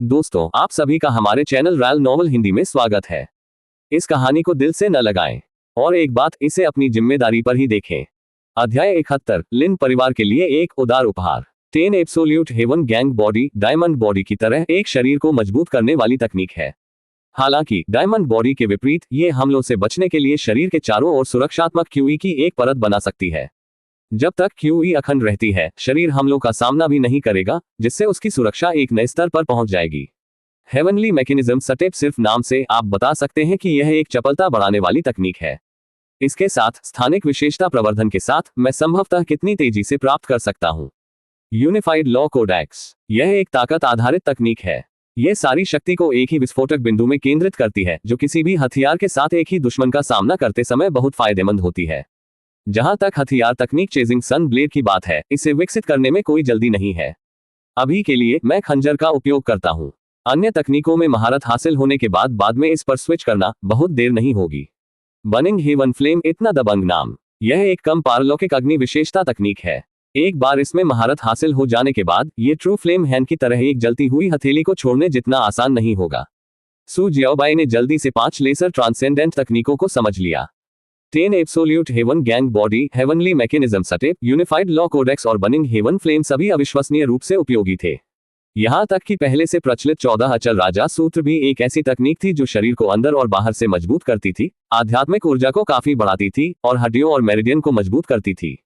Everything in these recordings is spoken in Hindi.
दोस्तों, आप सभी का हमारे चैनल रॉयल नॉवल हिंदी में स्वागत है। इस कहानी को दिल से न लगाएं और एक बात, इसे अपनी जिम्मेदारी पर ही देखें। अध्याय 71, लिन परिवार के लिए एक उदार उपहार। 10 absolute heaven gang body diamond body की तरह एक शरीर को मजबूत करने वाली तकनीक है। हालांकि डायमंड बॉडी के विपरीत, ये हमलों से बचने के लिए शरीर के चारों ओर सुरक्षात्मक क्यूई की एक परत बना सकती है। जब तक क्यूई अखंड रहती है, शरीर हमलों का सामना भी नहीं करेगा, जिससे उसकी सुरक्षा एक नए स्तर पर पहुंच जाएगी। हेवनली मैकेनिज्म स्टेप, सिर्फ नाम से आप बता सकते हैं कि यह एक चपलता बढ़ाने वाली तकनीक है। इसके साथ स्थानिक विशेषता प्रवर्धन के साथ मैं संभवतः कितनी तेजी से प्राप्त कर सकता हूं। यूनिफाइड लॉ कोडेक्स, यह एक ताकत आधारित तकनीक है। यह सारी शक्ति को एक ही विस्फोटक बिंदु में केंद्रित करती है, जो किसी भी हथियार के साथ एक ही दुश्मन का सामना करते समय बहुत फायदेमंद होती है। जहां तक हथियार तकनीक चेजिंग सन ब्लेड की बात है, इसे विकसित करने में कोई जल्दी नहीं है। अभी के लिए मैं खंजर का उपयोग करता हूं। अन्य तकनीकों में महारत हासिल होने के बाद में इस पर स्विच करना बहुत देर नहीं होगी। बर्निंग हेवन फ्लेम, इतना दबंग नाम। यह एक कम पारलौकिक अग्नि विशेषता तकनीक है। एक बार इसमें महारत हासिल हो जाने के बाद ये ट्रू फ्लेम हैंड की तरह एक जलती हुई हथेली को छोड़ने जितना आसान नहीं होगा। सू जियाओबाई ने जल्दी से 5 लेसर ट्रांसेंडेंट तकनीकों को समझ लिया। 10 absolute heaven gang body, heavenly mechanism step, unified law codex और बर्निंग हेवन फ्लेम सभी अविश्वसनीय रूप से उपयोगी थे। यहां तक कि पहले से प्रचलित 14 अचल राजा सूत्र भी एक ऐसी तकनीक थी जो शरीर को अंदर और बाहर से मजबूत करती थी, आध्यात्मिक ऊर्जा को काफी बढ़ाती थी और हड्डियों और मेरिडियन को मजबूत करती थी।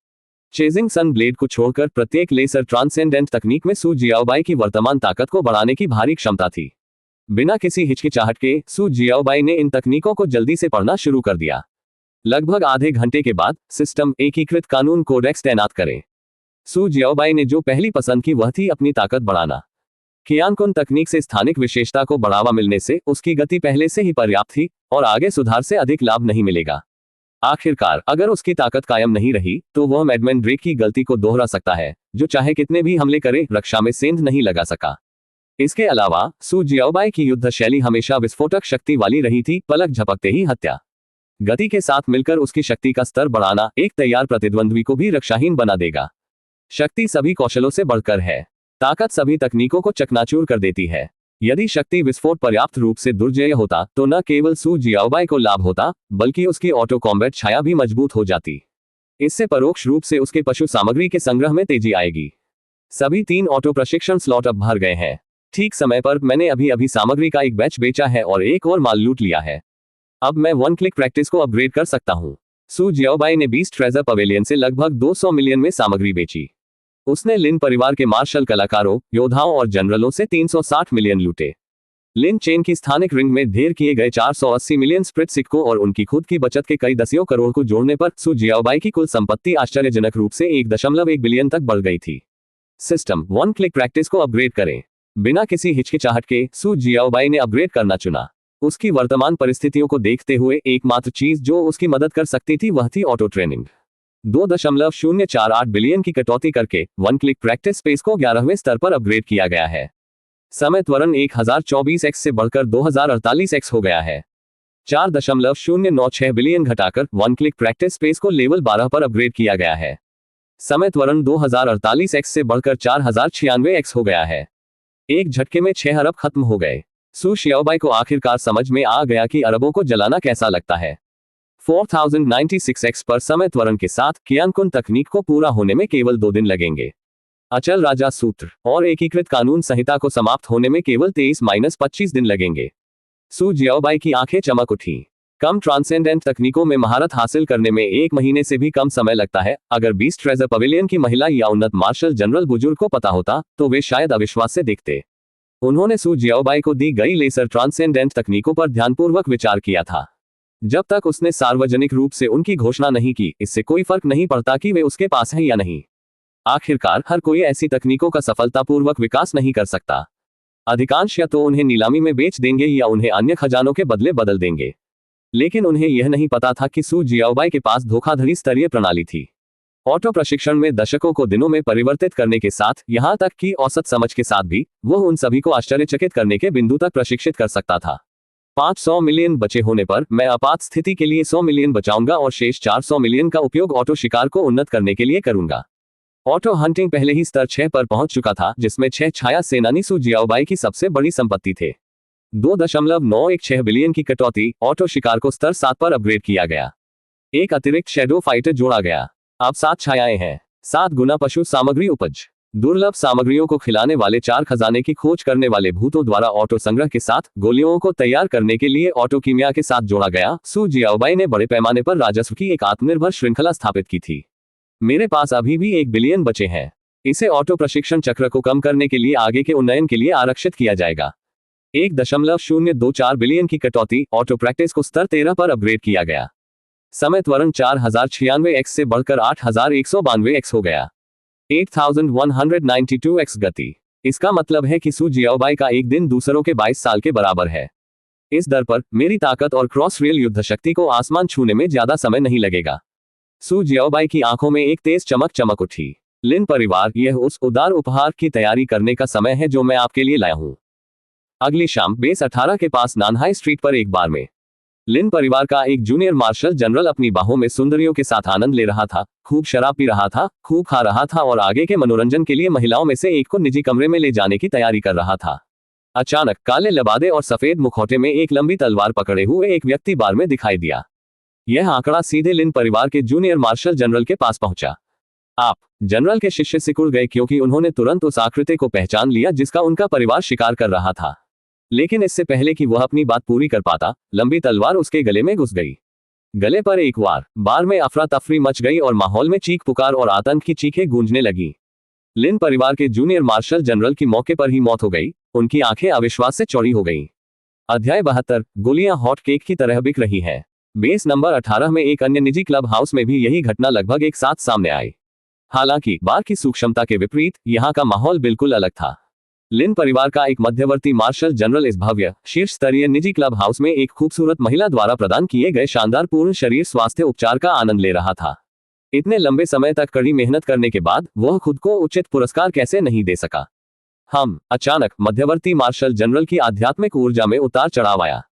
चेजिंग सन ब्लेड को छोड़कर प्रत्येक लेसर ट्रांसेंडेंट तकनीक में सू जियाओबाई की वर्तमान ताकत को बढ़ाने की भारी क्षमता थी। बिना किसी हिचकिचाहट के सू जियाओबाई ने इन तकनीकों को जल्दी से पढ़ना शुरू कर दिया। लगभग आधे घंटे के बाद सिस्टम एकीकृत कानून कोडेक्स तैनात करें। सू जियाओबाई ने जो पहली पसंद की वह थी अपनी ताकत बढ़ाना। कियानकुन तकनीक से स्थानिक विशेषता को बढ़ावा मिलने से उसकी गति पहले से ही पर्याप्त थी और आगे सुधार से अधिक लाभ नहीं मिलेगा। आखिरकार अगर उसकी ताकत कायम नहीं रही तो वह मैडमैन ड्रेक की गलती को दोहरा सकता है, जो चाहे कितने भी हमले करे, रक्षा में सेंध नहीं लगा सका। इसके अलावा सू जियाओबाई की युद्ध शैली हमेशा विस्फोटक शक्ति वाली रही थी, पलक झपकते ही हत्या। गति के साथ मिलकर उसकी शक्ति का स्तर बढ़ाना एक तैयार प्रतिद्वंद्वी को भी रक्षाहीन बना देगा। शक्ति सभी कौशलों से बढ़कर है। ताकत सभी तकनीकों को चकनाचूर कर देती है। यदि शक्ति विस्फोट पर्याप्त रूप से दुर्जय होता तो न केवल सू जियाओबाई को लाभ होता, बल्कि उसकी ऑटो कॉम्बैट छाया भी मजबूत हो जाती। इससे परोक्ष रूप से उसके पशु सामग्री के संग्रह में तेजी आएगी। सभी 3 ऑटो प्रशिक्षण स्लॉट अब भर गए हैं। ठीक समय पर मैंने अभी सामग्री का एक बैच बेचा है और एक और माल लूट लिया है। अब मैं 1 क्लिक प्रैक्टिस को अपग्रेड कर सकता हूं। सू जियाओबाई ने 20 ट्रेजर पवेलियन से लगभग 200 मिलियन में सामग्री बेची। उसने लिन परिवार के मार्शल कलाकारों, योद्धाओं और जनरलों से 360 मिलियन लूटे। लिन चेन की स्थानिक रिंग में ढेर किए गए 480 मिलियन स्प्रिट सिक्कों और उनकी खुद की बचत के कई दसियों करोड़ को जोड़ने पर सू जियाओबाई की कुल संपत्ति आश्चर्यजनक रूप से 1.1 बिलियन तक बढ़ गई थी। सिस्टम 1 क्लिक प्रैक्टिस को अपग्रेड करें। बिना किसी हिचकिचाहट के सू जियाओबाई ने अपग्रेड करना चुना। उसकी वर्तमान परिस्थितियों को देखते हुए एकमात्र चीज जो उसकी मदद कर सकती थी वह थी ऑटो ट्रेनिंग। 2.048 बिलियन की कटौती करके 1 क्लिक प्रैक्टिस स्पेस को 11वें स्तर पर अपग्रेड किया गया है। समय त्वरण 1024x से बढ़कर 2048x हो गया है। 4.096 बिलियन घटाकर 1 क्लिक प्रैक्टिस स्पेस को लेवल 12 पर अपग्रेड किया गया है। समय त्वरण 2048x से बढ़कर 4096x हो गया है। एक झटके में 6 अरब खत्म हो गए। सू जियाओबाई को आखिरकार समझ में आ गया कि अरबों को जलाना कैसा लगता है। 4096x पर समय त्वरण के साथ कियानकुन तकनीक को पूरा होने में केवल 2 दिन लगेंगे। अचल राजा सूत्र और एकीकृत कानून संहिता को समाप्त होने में केवल 23-25 दिन लगेंगे। सू जियाओबाई की आंखें चमक उठी। कम ट्रांसेंडेंट तकनीकों में महारत हासिल करने में 1 महीने से भी कम समय लगता है। अगर 20 ट्रेजर पवेलियन की महिला या उन्नत मार्शल जनरल बुजुर्ग को पता होता तो वे शायद अविश्वास से देखते। उन्होंने सू जियाओबाई को दी गई लेसर ट्रांसेंडेंट तकनीकों पर ध्यानपूर्वक विचार किया था। जब तक उसने सार्वजनिक रूप से उनकी घोषणा नहीं की, इससे कोई फर्क नहीं पड़ता कि वे उसके पास हैं या नहीं। आखिरकार हर कोई ऐसी तकनीकों का सफलतापूर्वक विकास नहीं कर सकता। अधिकांश या तो उन्हें नीलामी में बेच देंगे या उन्हें अन्य खजानों के बदले बदल देंगे। लेकिन उन्हें यह नहीं पता था कि सू जियाओबाई के पास धोखाधड़ी स्तरीय प्रणाली थी। ऑटो प्रशिक्षण में दशकों को दिनों में परिवर्तित करने के साथ, यहां तक कि औसत समझ के साथ भी, वह उन सभी को आश्चर्यचकित करने के बिंदु तक प्रशिक्षित कर सकता था। 500 मिलियन बचे होने पर मैं आपात स्थिति के लिए 100 मिलियन बचाऊंगा और शेष 400 मिलियन का उपयोग ऑटो शिकार को उन्नत करने के लिए करूंगा। ऑटो हंटिंग पहले ही स्तर 6 पर पहुंच चुका था, जिसमें 6 छाया सेनानी सू जियाओबाई की सबसे बड़ी संपत्ति थे। 2.916 बिलियन की कटौती, ऑटो शिकार को स्तर 7 पर अपग्रेड किया गया। एक अतिरिक्त शैडो फाइटर जोड़ा गया। अब 7 छायाएं हैं। 7 गुना पशु सामग्री उपज। दुर्लभ सामग्रियों को खिलाने वाले 4 खजाने की खोज करने वाले भूतों द्वारा ऑटो संग्रह के साथ गोलियों को तैयार करने के लिए ऑटो कीमिया के साथ जोड़ा गया। सू जियाओबाई ने बड़े पैमाने पर राजस्व की एक आत्मनिर्भर श्रृंखला स्थापित की थी। मेरे पास अभी भी 1 बिलियन बचे हैं। इसे ऑटो प्रशिक्षण चक्र को कम करने के लिए आगे के उन्नयन के लिए आरक्षित किया जाएगा। 1.024 बिलियन की कटौती, ऑटो प्रैक्टिस को स्तर 13 पर अपग्रेड किया गया। समय त्वरण 4096x से बढ़कर 8192x हो गया। 8192x गति। इसका मतलब है कि सू जियाओबाई का एक दिन दूसरों के 22 साल के बराबर है। इस दर पर मेरी ताकत और क्रॉस रियल युद्ध शक्ति को आसमान छूने में ज्यादा समय नहीं लगेगा। सू जियाओबाई की आंखों में एक तेज चमक चमक उठी। लिन परिवार, यह उस उदार उपहार की तैयारी करने का समय है जो मैं आपके लिए लाया हूं। अगली शाम बेस 18 के पास नानहाई स्ट्रीट पर एक बार में लिन परिवार का एक जूनियर मार्शल जनरल अपनी बाहों में सुंदरियों के साथ आनंद ले रहा था, खूब शराब पी रहा था, खूब खा रहा था और आगे के मनोरंजन के लिए महिलाओं में से एक को निजी कमरे में ले जाने की तैयारी कर रहा था। अचानक काले लबादे और सफेद मुखौटे में एक लंबी तलवार पकड़े हुए एक व्यक्ति बार में दिखाई दिया। यह आंकड़ा सीधे लिन परिवार के जूनियर मार्शल जनरल के पास पहुंचा। आप जनरल के शिष्य सिकुड़ गए क्योंकि उन्होंने तुरंत उस आकृति को पहचान लिया जिसका उनका परिवार शिकार कर रहा था। लेकिन इससे पहले कि वह अपनी बात पूरी कर पाता, लंबी तलवार उसके गले में घुस गई। गले पर एक वार। बार में अफरा तफरी मच गई और माहौल में चीख पुकार और आतंक की चीखें गूंजने लगी। लिन परिवार के जूनियर मार्शल जनरल की मौके पर ही मौत हो गई। उनकी आंखें अविश्वास से चौड़ी हो गईं। अध्याय 72। गोलियां हॉट केक की तरह बिक रही हैं। बेस नंबर 18 में एक अन्य निजी क्लब हाउस में भी यही घटना लगभग एक साथ सामने आई। हालांकि बार की सूक्ष्मता के विपरीत यहां का माहौल बिल्कुल अलग था। लिन परिवार का एक मध्यवर्ती मार्शल जनरल इस भव्य शीर्ष स्तरीय निजी क्लब हाउस में एक खूबसूरत महिला द्वारा प्रदान किए गए शानदार पूर्ण शरीर स्वास्थ्य उपचार का आनंद ले रहा था। इतने लंबे समय तक कड़ी मेहनत करने के बाद वह खुद को उचित पुरस्कार कैसे नहीं दे सका। अचानक मध्यवर्ती मार्शल जनरल की आध्यात्मिक ऊर्जा में उतार चढ़ाव आया।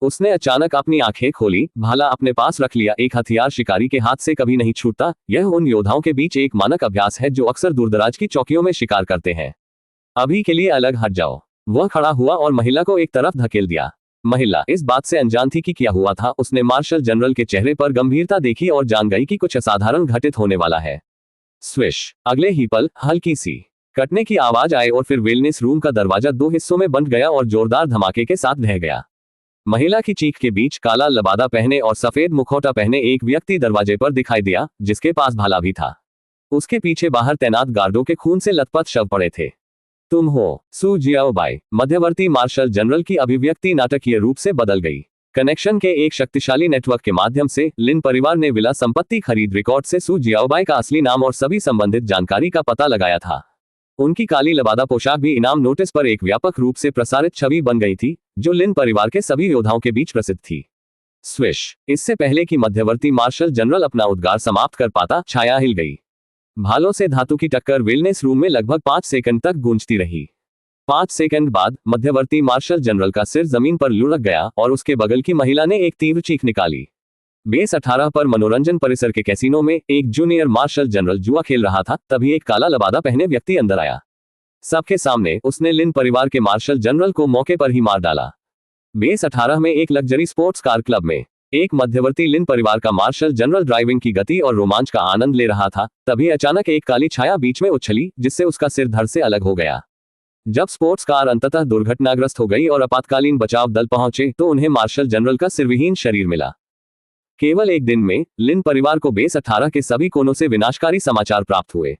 उसने अचानक अपनी आंखें खोली, भाला अपने पास रख लिया। एक हथियार शिकारी के हाथ से कभी नहीं छूटता। यह उन योद्धाओं के बीच एक मानक अभ्यास है जो अक्सर दूरदराज की चौकियों में शिकार करते हैं। अभी के लिए अलग हट जाओ। वह खड़ा हुआ और महिला को एक तरफ धकेल दिया। महिला इस बात से अनजान थी कि क्या हुआ था। उसने मार्शल जनरल के चेहरे पर गंभीरता देखी और जान गई कि कुछ असाधारण घटित होने वाला है। स्विश। अगले ही पल हल्की सी कटने की आवाज आई और फिर वेलनेस रूम का दरवाजा 2 हिस्सों में बंट गया और जोरदार धमाके के साथ ढह गया। महिला की चीख के बीच काला लबादा पहने और सफेद मुखौटा पहने एक व्यक्ति दरवाजे पर दिखाई दिया, जिसके पास भाला भी था। उसके पीछे बाहर तैनात गार्डों के खून से लथपथ शव पड़े थे। तुम हो सू जियाओबाई। मध्यवर्ती मार्शल जनरल की अभिव्यक्ति नाटकीय रूप से बदल गई। कनेक्शन के एक शक्तिशाली नेटवर्क के माध्यम से लिन परिवार ने विला संपत्ति खरीद रिकॉर्ड से सू जियाओबाई का असली नाम और सभी संबंधित जानकारी का पता लगाया था। उनकी काली लबादा पोशाक भी इनाम नोटिस पर एक व्यापक रूप से प्रसारित छवि बन गई थी, जो लिन परिवार के सभी योद्धाओं के बीच प्रसिद्ध थी। स्विश। इससे पहले कि मध्यवर्ती मार्शल जनरल अपना उद्गार समाप्त कर पाता, छाया हिल गई। भालों से धातु की टक्कर वेलनेस रूम में लगभग 5 सेकंड तक गूंजती रही। 5 सेकंड बाद मध्यवर्ती मार्शल जनरल का सिर जमीन पर लुढ़क गया और उसके बगल की महिला ने एक तीव्र चीख निकाली। बेस 18 पर मनोरंजन परिसर के कैसीनो में एक जूनियर मार्शल जनरल जुआ खेल रहा था। तभी एक काला लबादा पहने व्यक्ति अंदर आया। सबके सामने उसने लिन परिवार के मार्शल जनरल को मौके पर ही मार डाला। बेस 18 में एक लग्जरी स्पोर्ट्स कार क्लब में एक मध्यवर्ती लिन परिवार का मार्शल जनरल ड्राइविंग की गति और रोमांच का आनंद ले रहा था। तभी अचानक एक काली छाया बीच में उछली, जिससे उसका सिर धड़ से अलग हो गया। जब स्पोर्ट्स कार अंततः दुर्घटनाग्रस्त हो गई और आपातकालीन बचाव दल पहुंचे तो उन्हें मार्शल जनरल का सिरविहीन शरीर मिला। केवल एक दिन में लिन परिवार को बेस 18 के सभी कोनों से विनाशकारी समाचार प्राप्त हुए।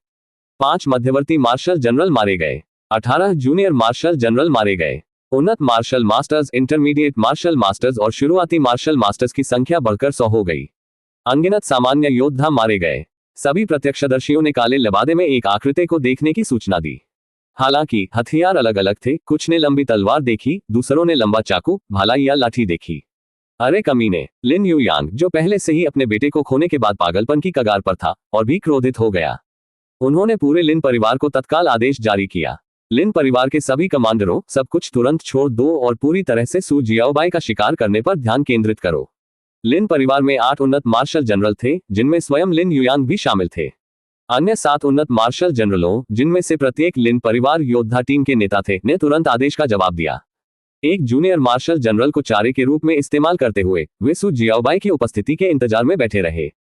5 मध्यवर्ती मार्शल जनरल मारे गए। 18 जूनियर मार्शल जनरल मारे गए। उन्नत martial masters, intermediate martial masters और शुरुआती मार्शल मास्टर्स की संख्या बढ़कर 100 हो गई। अनगिनत सामान्य योद्धा मारे गए। सभी प्रत्यक्षदर्शियों ने काले लबादे में एक आकृति को देखने की सूचना दी। हालांकि हथियार अलग अलग थे। कुछ ने लंबी तलवार देखी, दूसरों ने लंबा चाकू, भाला या लाठी देखी। अरे कमीने। लिन युयांग, जो पहले से ही अपने बेटे को खोने के बाद पागलपन की कगार पर था, और भी क्रोधित हो गया। उन्होंने पूरे लिन परिवार को तत्काल आदेश जारी किया। लिन परिवार के सभी कमांडरों, सब कुछ तुरंत छोड़ दो और पूरी तरह से सू जियाओबाई का शिकार करने पर ध्यान केंद्रित करो। लिन परिवार में 8 उन्नत मार्शल जनरल थे, जिनमें स्वयं लिन युयांग भी शामिल थे। अन्य 7 उन्नत मार्शल जनरलों, जिनमें से प्रत्येक लिन परिवार योद्धा टीम के नेता थे, ने तुरंत आदेश का जवाब दिया। एक जूनियर मार्शल जनरल को चारे के रूप में इस्तेमाल करते हुए वे सू जियाओबाई की उपस्थिति के इंतजार में बैठे रहे।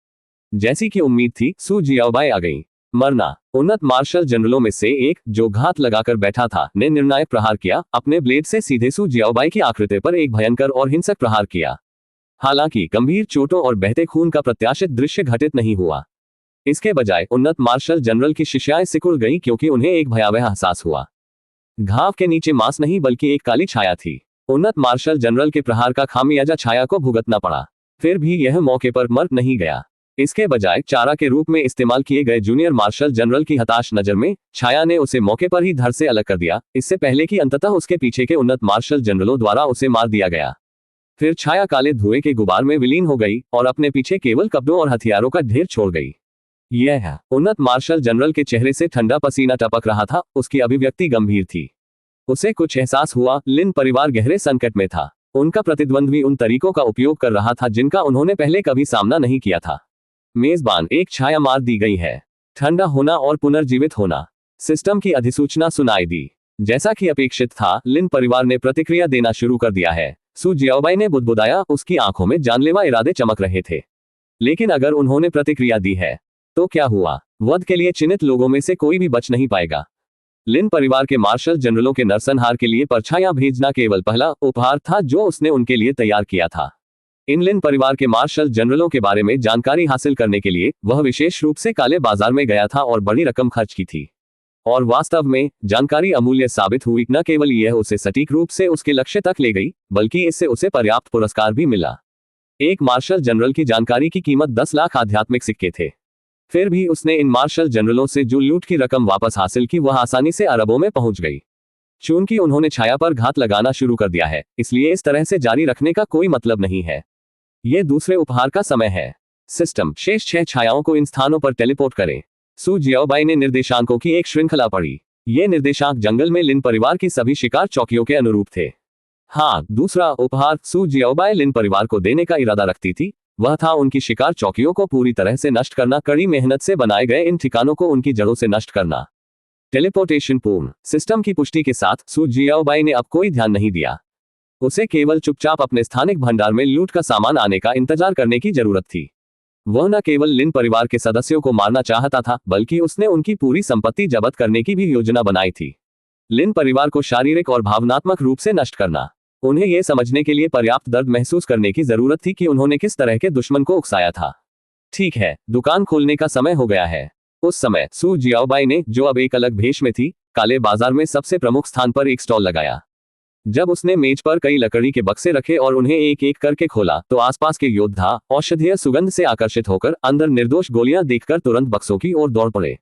जैसी कि उम्मीद थी, सू जियाओबाई आ गई। मरना। उन्नत मार्शल जनरलों में से एक, जो घात लगाकर बैठा था, ने निर्णायक प्रहार किया। अपने ब्लेड से सीधे सू जियाओबाई की आकृति पर एक भयंकर और हिंसक प्रहार किया। हालांकि गंभीर चोटों और बहते खून का प्रत्याशित दृश्य घटित नहीं हुआ। इसके बजाय उन्नत मार्शल जनरल की शिशाएं सिकुड़ गईं क्योंकि उन्हें एक भयावह एहसास हुआ। घाव के नीचे मांस नहीं बल्कि एक काली छाया थी। उन्नत मार्शल जनरल के प्रहार का खामियाजा छाया को भुगतना पड़ा। फिर भी यह मौके पर मर नहीं गया। इसके बजाय चारा के रूप में इस्तेमाल किए गए जूनियर मार्शल जनरल की हताश नजर में छाया ने उसे मौके पर ही धड़ से अलग कर दिया, इससे पहले कि अंततः उसके पीछे के उन्नत मार्शल जनरलों द्वारा उसे मार दिया गया। फिर छाया काले धुएं के गुबार में विलीन हो गई और अपने पीछे केवल कपड़ों और हथियारों का ढेर छोड़ गई। यह उन्नत मार्शल जनरल के चेहरे से ठंडा पसीना टपक रहा था। उसकी अभिव्यक्ति गंभीर थी। उसे कुछ एहसास हुआ, लिन परिवार गहरे संकट में था। उनका प्रतिद्वंद्वी उन तरीकों का उपयोग कर रहा था जिनका उन्होंने पहले कभी सामना नहीं किया था। मेजबान, एक छाया मार दी गई है। ठंडा होना और पुनर्जीवित होना। सिस्टम की अधिसूचना सुनाई दी। जैसा कि अपेक्षित था, लिन परिवार ने प्रतिक्रिया देना शुरू कर दिया है। सू जियाओबाई ने बुदबुदाया। उसकी आंखों में जानलेवा इरादे चमक रहे थे। लेकिन अगर उन्होंने प्रतिक्रिया दी है तो क्या हुआ? वध के लिए चिन्हित लोगों में से कोई भी बच नहीं पाएगा। लिन परिवार के मार्शल जनरलों के नरसंहार के लिए परछाइयां भेजना केवल पहला उपहार था जो उसने उनके लिए तैयार किया था। इन लिन परिवार के मार्शल जनरलों के बारे में जानकारी हासिल करने के लिए वह विशेष रूप से काले बाजार में गया था और बड़ी रकम खर्च की थी। और वास्तव में जानकारी अमूल्य साबित हुई। न केवल यह उसे सटीक रूप से उसके लक्ष्य तक ले गई, बल्कि इससे उसे पर्याप्त पुरस्कार भी मिला। एक मार्शल जनरल की जानकारी की कीमत 10 लाख आध्यात्मिक सिक्के थे। फिर भी उसने इन मार्शल जनरलों से जो लूट की रकम वापस हासिल की, वह आसानी से अरबों में पहुंच गई। चूंकि उन्होंने छाया पर घात लगाना शुरू कर दिया है, इसलिए इस तरह से जारी रखने का कोई मतलब नहीं है। यह दूसरे उपहार का समय है। सिस्टम, शेष 6 छायाओं को इन स्थानों पर टेलीपोर्ट करें। सू जियाओबाई ने निर्देशांकों की एक श्रृंखला पढ़ी। ये निर्देशांक जंगल में लिन परिवार की सभी शिकार चौकियों के अनुरूप थे। हाँ, दूसरा उपहार सू जियाओबाई लिन परिवार को देने का इरादा रखती थी, वह था उनकी शिकार चौकियों को पूरी तरह से नष्ट करना। कड़ी मेहनत से बनाए गए इन ठिकानों को उनकी जड़ों से नष्ट करना। टेलीपोर्टेशन पूर्ण। सिस्टम की पुष्टि के साथ सू जियाओबाई ने अब कोई ध्यान नहीं दिया। उसे केवल चुपचाप अपने स्थानिक भंडार में लूट का सामान आने का इंतजार करने की जरूरत थी। वह न केवल लिन परिवार के सदस्यों को मारना चाहता था, बल्कि उसने उनकी पूरी संपत्ति जब्त करने की भी योजना बनाई थी। लिन परिवार को शारीरिक और भावनात्मक रूप से नष्ट करना। उन्हें यह समझने के लिए पर्याप्त दर्द महसूस करने की जरूरत थी कि उन्होंने किस तरह के दुश्मन को उकसाया था। ठीक है, दुकान खोलने का समय हो गया है। उस समय सू जियाओबाई ने, जो अब एक अलग भेष में थी, काले बाजार में सबसे प्रमुख स्थान पर एक स्टॉल लगाया। जब उसने मेज पर कई लकड़ी के बक्से रखे और उन्हें एक एक करके खोला, तो आसपास के योद्धा औषधीय सुगंध से आकर्षित होकर अंदर निर्दोष गोलियां देखकर तुरंत बक्सों की ओर दौड़ पड़े।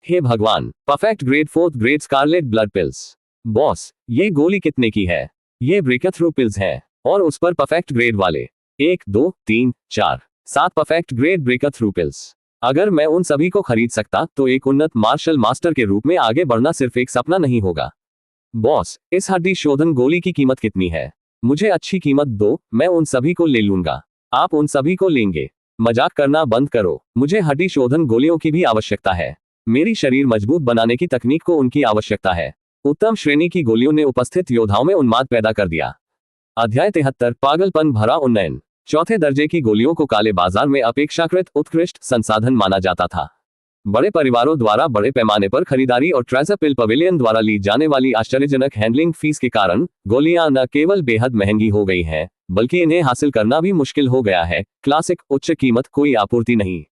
हे भगवान! Perfect grade 4th grade scarlet blood pills. Boss, ये गोली कितने की है? ये ब्रेकथ्रू पिल्स हैं, और उस पर परफेक्ट ग्रेड वाले 1, 2, 3, 4, 7 परफेक्ट ग्रेड ब्रेकथ्रू पिल्स। अगर मैं उन सभी को खरीद सकता तो एक उन्नत मार्शल मास्टर के रूप में आगे बढ़ना सिर्फ एक सपना नहीं होगा। बॉस, इस हड्डी शोधन गोली की कीमत कितनी है? मुझे अच्छी कीमत दो, मैं उन सभी को ले लूंगा। आप उन सभी को लेंगे? मजाक करना बंद करो। मुझे हड्डी शोधन गोलियों की भी आवश्यकता है। मेरी शरीर मजबूत बनाने की तकनीक को उनकी आवश्यकता है। उत्तम श्रेणी की गोलियों ने उपस्थित योद्धाओं में उन्माद पैदा कर दिया। अध्याय 73, पागलपन भरा उन्नयन। चौथे दर्जे की गोलियों को काले बाजार में अपेक्षाकृत उत्कृष्ट संसाधन माना जाता था। बड़े परिवारों द्वारा बड़े पैमाने पर खरीदारी और ट्रेजर पिल पवेलियन द्वारा ली जाने वाली आश्चर्यजनक हैंडलिंग फीस के कारण गोलियां न केवल बेहद महंगी हो गई हैं, बल्कि इन्हें हासिल करना भी मुश्किल हो गया है। क्लासिक, उच्च कीमत, कोई आपूर्ति नहीं।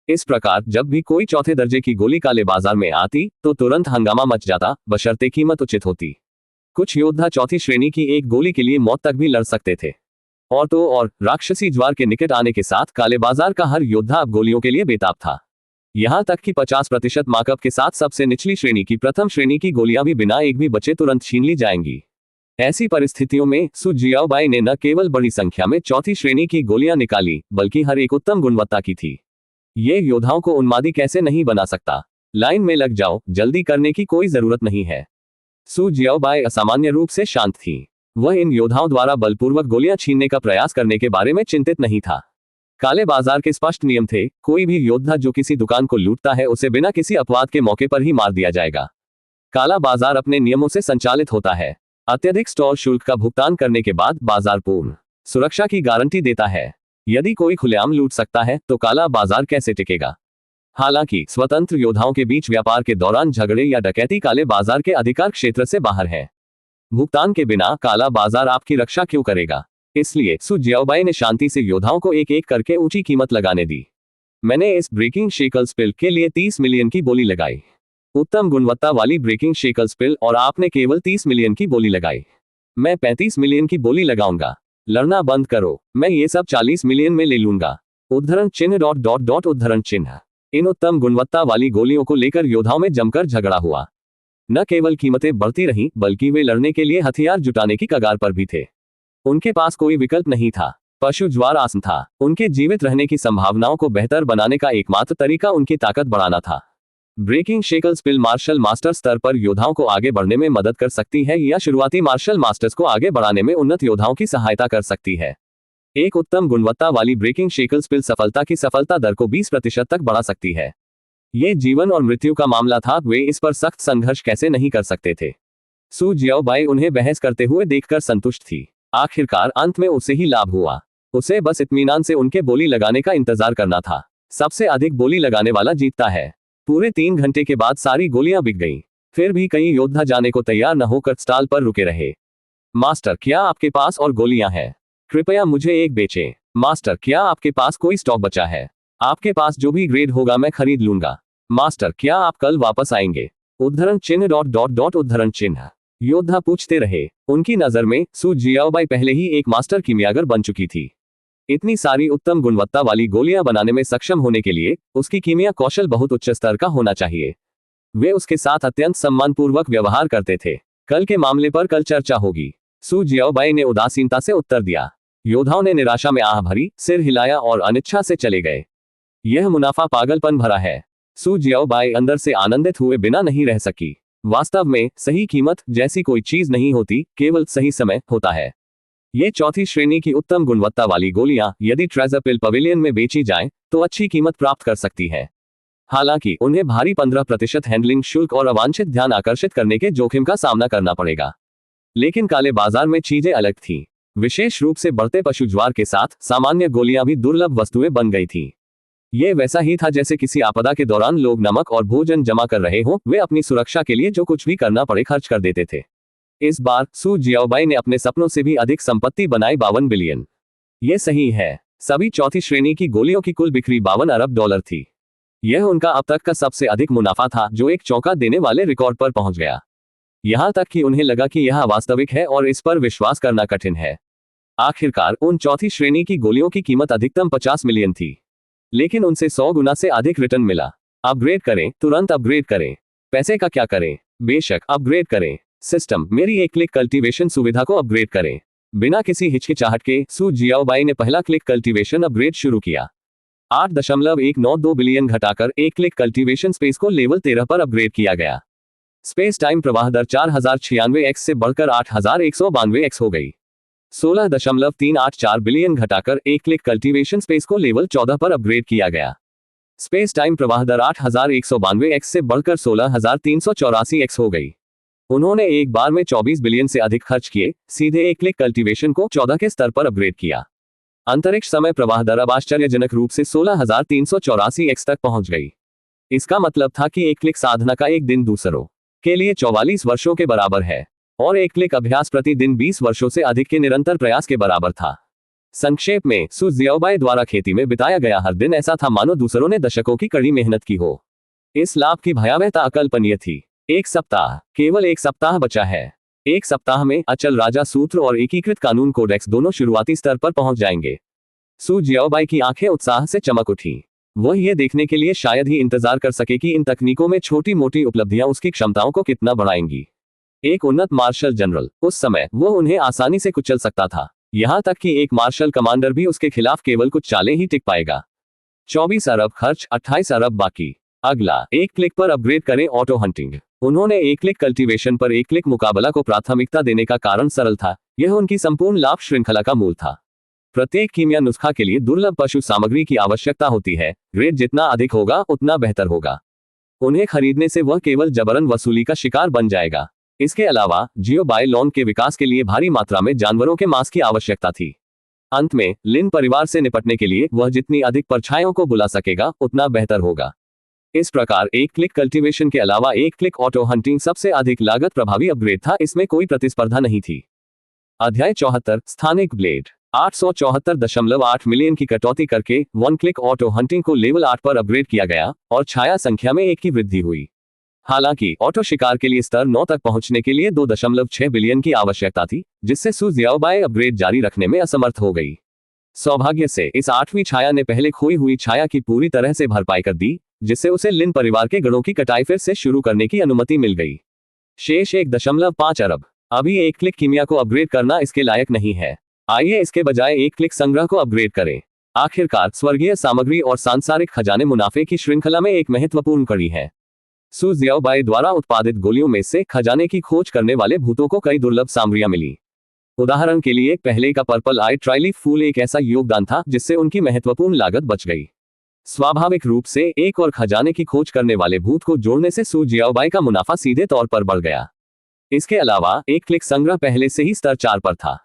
इस प्रकार जब भी कोई चौथे दर्जे की गोली काले बाजार में आती तो तुरंत हंगामा मच जाता, बशर्ते कीमत उचित होती। कुछ योद्धा चौथी श्रेणी की एक गोली के लिए मौत तक भी लड़ सकते थे। और तो और, राक्षसी ज्वार के निकट आने के साथ काले बाजार का हर योद्धा अब गोलियों के लिए बेताब था। यहां तक कि 50% मार्कअप के साथ सबसे निचली श्रेणी की प्रथम श्रेणी की गोलियां भी बिना एक भी बचे तुरंत छीन ली जाएंगी। ऐसी परिस्थितियों में सू जियाओबाई ने न केवल बड़ी संख्या में चौथी श्रेणी की गोलियां निकाली, बल्कि हर एक उत्तम गुणवत्ता की थी। ये योद्धाओं को उन्मादी कैसे नहीं बना सकता। लाइन में लग जाओ, जल्दी करने की कोई जरूरत नहीं है। सू जियाओबाई असामान्य रूप से शांत थी। वह इन योद्धाओं द्वारा बलपूर्वक गोलियां छीनने का प्रयास करने के बारे में चिंतित नहीं था। काले बाजार के स्पष्ट नियम थे, कोई भी योद्धा जो किसी दुकान को लूटता है उसे बिना किसी अपवाद के मौके पर ही मार दिया जाएगा। काला बाजार अपने नियमों से संचालित होता है। अत्यधिक स्टॉल शुल्क का भुगतान करने के बाद बाजार पूर्ण सुरक्षा की गारंटी देता है। यदि कोई खुलेआम लूट सकता है तो काला बाजार कैसे टिकेगा? हालांकि स्वतंत्र योद्धाओं के बीच व्यापार के दौरान झगड़े या डकैती काले बाजार के अधिकार क्षेत्र से बाहर है। भुगतान के बिना काला बाजार आपकी रक्षा क्यों करेगा? इसलिए सु जियाओबाई ने शांति से योद्धाओं को एक एक करके ऊंची कीमत लगाने दी। मैंने इस ब्रेकिंग शेकल्स पिल के लिए 30 मिलियन की बोली लगाई। उत्तम गुणवत्ता वाली ब्रेकिंग शेकल्स पिल, और आपने केवल 30 मिलियन की बोली लगाई। मैं 35 मिलियन की बोली लगाऊंगा। लड़ना बंद करो, मैं ये सब 40 मिलियन में ले लूंगा। उद्धरण चिन्ह डॉट डॉट डॉट उद्धरण चिन्ह। इन उत्तम गुणवत्ता वाली गोलियों को लेकर योद्धाओं में जमकर झगड़ा हुआ। न केवल कीमतें बढ़ती रहीं, बल्कि वे लड़ने के लिए हथियार जुटाने की कगार पर भी थे। उनके पास कोई विकल्प नहीं था। पशु ज्वार आसन था। उनके जीवित रहने की संभावनाओं को बेहतर बनाने का एकमात्र तरीका उनकी ताकत बढ़ाना था। ब्रेकिंग शेकल्स पिल मार्शल मास्टर स्तर पर योद्धाओं को आगे बढ़ने में मदद कर सकती है या शुरुआती मार्शल मास्टर्स को आगे बढ़ाने में उन्नत योद्धाओं की सहायता कर सकती है। एक उत्तम गुणवत्ता वाली ब्रेकिंग शेकल्स पिल सफलता की सफलता दर को 20% तक बढ़ा सकती है। ये जीवन और मृत्यु का मामला था, वे इस पर सख्त संघर्ष कैसे नहीं कर सकते थे। सु जियाओबाई उन्हें बहस करते हुए देखकर संतुष्ट थी। आखिरकार अंत में उसे ही लाभ हुआ। उसे बस इत्मीनान से उनके बोली लगाने का इंतजार करना था। सबसे अधिक बोली लगाने वाला जीतता है। पूरे 3 घंटे के बाद सारी गोलियां बिक गईं। फिर भी कई योद्धा जाने को तैयार न होकर स्टॉल पर रुके रहे। मास्टर, क्या आपके पास और गोलियां हैं? कृपया मुझे एक बेचें। मास्टर, क्या आपके पास कोई स्टॉक बचा है? आपके पास जो भी ग्रेड होगा मैं खरीद लूंगा। मास्टर, क्या आप कल वापस आएंगे? उद्धरण चिन्ह डॉट डॉट डॉट उद्धरण चिन्ह। योद्धा पूछते रहे। उनकी नजर में सु जियाओबाई पहले ही एक मास्टर कीमियागर बन चुकी थी। इतनी सारी उत्तम गुणवत्ता वाली गोलियां बनाने में सक्षम होने के लिए उसकी कीमिया कौशल बहुत उच्च स्तर का होना चाहिए। वे उसके साथ अत्यंत सम्मानपूर्वक व्यवहार करते थे। कल के मामले पर कल चर्चा होगी। सु जियाओबाई ने उदासीनता से उत्तर दिया। योद्धाओं ने निराशा में आह भरी, सिर हिलाया और अनिच्छा से चले गए। यह मुनाफा पागलपन भरा है। सु जियाओबाई अंदर से आनंदित हुए बिना नहीं रह सकी। वास्तव में सही कीमत जैसी कोई चीज नहीं होती, केवल सही समय होता है। ये चौथी श्रेणी की उत्तम गुणवत्ता वाली गोलियां यदि ट्रेजर पिल पवेलियन में बेची जाएं, तो अच्छी कीमत प्राप्त कर सकती है। हालांकि उन्हें भारी 15% हैंडलिंग शुल्क और अवांछित ध्यान आकर्षित करने के जोखिम का सामना करना पड़ेगा। लेकिन काले बाजार में चीजें अलग थीं। विशेष रूप से बढ़ते पशु ज्वार के साथ सामान्य गोलियां भी दुर्लभ वस्तुएं बन गई थीं। ये वैसा ही था जैसे किसी आपदा के दौरान लोग नमक और भोजन जमा कर रहे हों, वे अपनी सुरक्षा के लिए जो कुछ भी करना पड़े खर्च कर देते थे। इस बार सु जियाओबाई ने अपने सपनों से भी अधिक संपत्ति बनाई, 52 बिलियन। ये सही है। सभी चौथी श्रेणी की गोलियों की कुल बिक्री 52 अरब डॉलर थी। यह उनका अब तक का सबसे अधिक मुनाफा था, जो एक चौंका देने वाले रिकॉर्ड पर पहुंच गया। यहां तक कि उन्हें लगा कि यह वास्तविक है और इस पर विश्वास करना कठिन है। आखिरकार उन चौथी श्रेणी की गोलियों की कीमत अधिकतम 50 मिलियन थी, लेकिन उनसे 100 गुना से अधिक रिटर्न मिला। अपग्रेड करें, तुरंत अपग्रेड करें। पैसे का क्या करें? बेशक अपग्रेड करें। सिस्टम, मेरी एक क्लिक कल्टीवेशन सुविधा को अपग्रेड करें। बिना किसी हिचकिचाहट के सु जियाओबाई ने पहला क्लिक कल्टीवेशन अपग्रेड शुरू किया। 8.192 बिलियन घटाकर एक क्लिक कल्टीवेशन स्पेस को लेवल 13 पर अपग्रेड किया गया। स्पेस टाइम प्रवाह दर 4096x से बढ़कर 8192x हो गई। 16.384 बिलियन घटाकर एक क्लिक कल्टीवेशन स्पेस को लेवल 14 पर अपग्रेड किया गया। स्पेस टाइम प्रवाह दर 8192x से बढ़कर 16384x हो गई। उन्होंने एक बार में 24 बिलियन से अधिक खर्च किए, सीधे एक क्लिक कल्टीवेशन को 14 के स्तर पर अपग्रेड किया। अंतरिक्ष समय प्रवाह दर अब आश्चर्यजनक रूप से 16384x तक पहुंच गई। इसका मतलब था कि एक क्लिक साधना का एक दिन दूसरों के लिए 44 वर्षों के बराबर है, और एक क्लिक अभ्यास प्रति दिन 20 वर्षों से अधिक के निरंतर प्रयास के बराबर था। संक्षेप में, सु जियाओबाई द्वारा खेती में बिताया गया हर दिन ऐसा था मानो दूसरों ने दशकों की कड़ी मेहनत की हो। इस लाभ की भयावहता अकल्पनीय थी। एक सप्ताह, केवल एक सप्ताह बचा है। एक सप्ताह में अचल राजा सूत्र और एकीकृत कानून कोडेक्स दोनों शुरुआती स्तर पर पहुंच जाएंगे। सु जियाओबाई की आंखें उत्साह से चमक उठी। वह ये देखने के लिए शायद ही इंतजार कर सके कि इन तकनीकों में छोटी मोटी उपलब्धियां उसकी क्षमताओं को कितना बढ़ाएंगी। एक उन्नत मार्शल जनरल, उस समय वह उन्हें आसानी से कुचल सकता था। यहां तक कि एक मार्शल कमांडर भी उसके खिलाफ केवल कुछ चालें ही टिक पाएगा। 24 अरब खर्च, 28 अरब बाकी। अगला, एक क्लिक पर अपग्रेड करें ऑटो हंटिंग। उन्होंने एक क्लिक कल्टीवेशन पर एक क्लिक मुकाबला को प्राथमिकता देने का कारण सरल था, यह उनकी संपूर्ण लाभ श्रृंखला का मूल था। प्रत्येक कीमिया नुस्खा के लिए दुर्लभ पशु सामग्री की आवश्यकता होती है। ग्रेड जितना अधिक होगा उतना बेहतर होगा। उन्हें खरीदने से वह केवल जबरन वसूली का शिकार बन जाएगा। इसके अलावा जियो बायलॉन के विकास के लिए भारी मात्रा में जानवरों के मांस की आवश्यकता थी। अंत में लिन परिवार से निपटने के लिए वह जितनी अधिक परछाइयों को बुला सकेगा उतना बेहतर होगा। इस प्रकार एक क्लिक कल्टीवेशन के अलावा एक क्लिक ऑटो हंटिंग सबसे अधिक लागत प्रभावी अपग्रेड था। इसमें कोई प्रतिस्पर्धा नहीं थी। अध्याय 74 स्थानिक ब्लेड 874.8 मिलियन की कटौती करके वन क्लिक ऑटो हंटिंग को लेवल 8 पर अपग्रेड किया गया और छाया संख्या में 1 की वृद्धि हुई। हालांकि ऑटो शिकार के लिए स्तर 9 तक पहुंचने के लिए 2.6 बिलियन की आवश्यकता थी, जिससे सू जियाओबाई अपग्रेड जारी रखने में असमर्थ हो गई। सौभाग्य से इस 8वीं छाया ने पहले खोई हुई छाया की पूरी तरह से भरपाई कर दी, जिससे उसे लिन परिवार के गणों की कटाई फिर से शुरू करने की अनुमति मिल गई। शेष 1.5 अरब। अभी एक क्लिक कीमिया को अपग्रेड करना इसके लायक नहीं है। आइए इसके बजाय एक क्लिक संग्रह को अपग्रेड करें। आखिरकार स्वर्गीय सामग्री और सांसारिक खजाने मुनाफे की श्रृंखला में एक महत्वपूर्ण कड़ी है। सू जियाओबाई द्वारा उत्पादित गोलियों में से खजाने की खोज करने वाले भूतों को कई दुर्लभ सामग्रियां मिली। उदाहरण के लिए पहले का पर्पल आई ट्राइलीफ फूल एक ऐसा योगदान था जिससे उनकी महत्वपूर्ण लागत बच गई। स्वाभाविक रूप से एक और खजाने की खोज करने वाले भूत को जोड़ने से सू जियाओबाई का मुनाफा सीधे तौर पर बढ़ गया। इसके अलावा एक क्लिक संग्रह पहले से ही स्तर 4 पर था।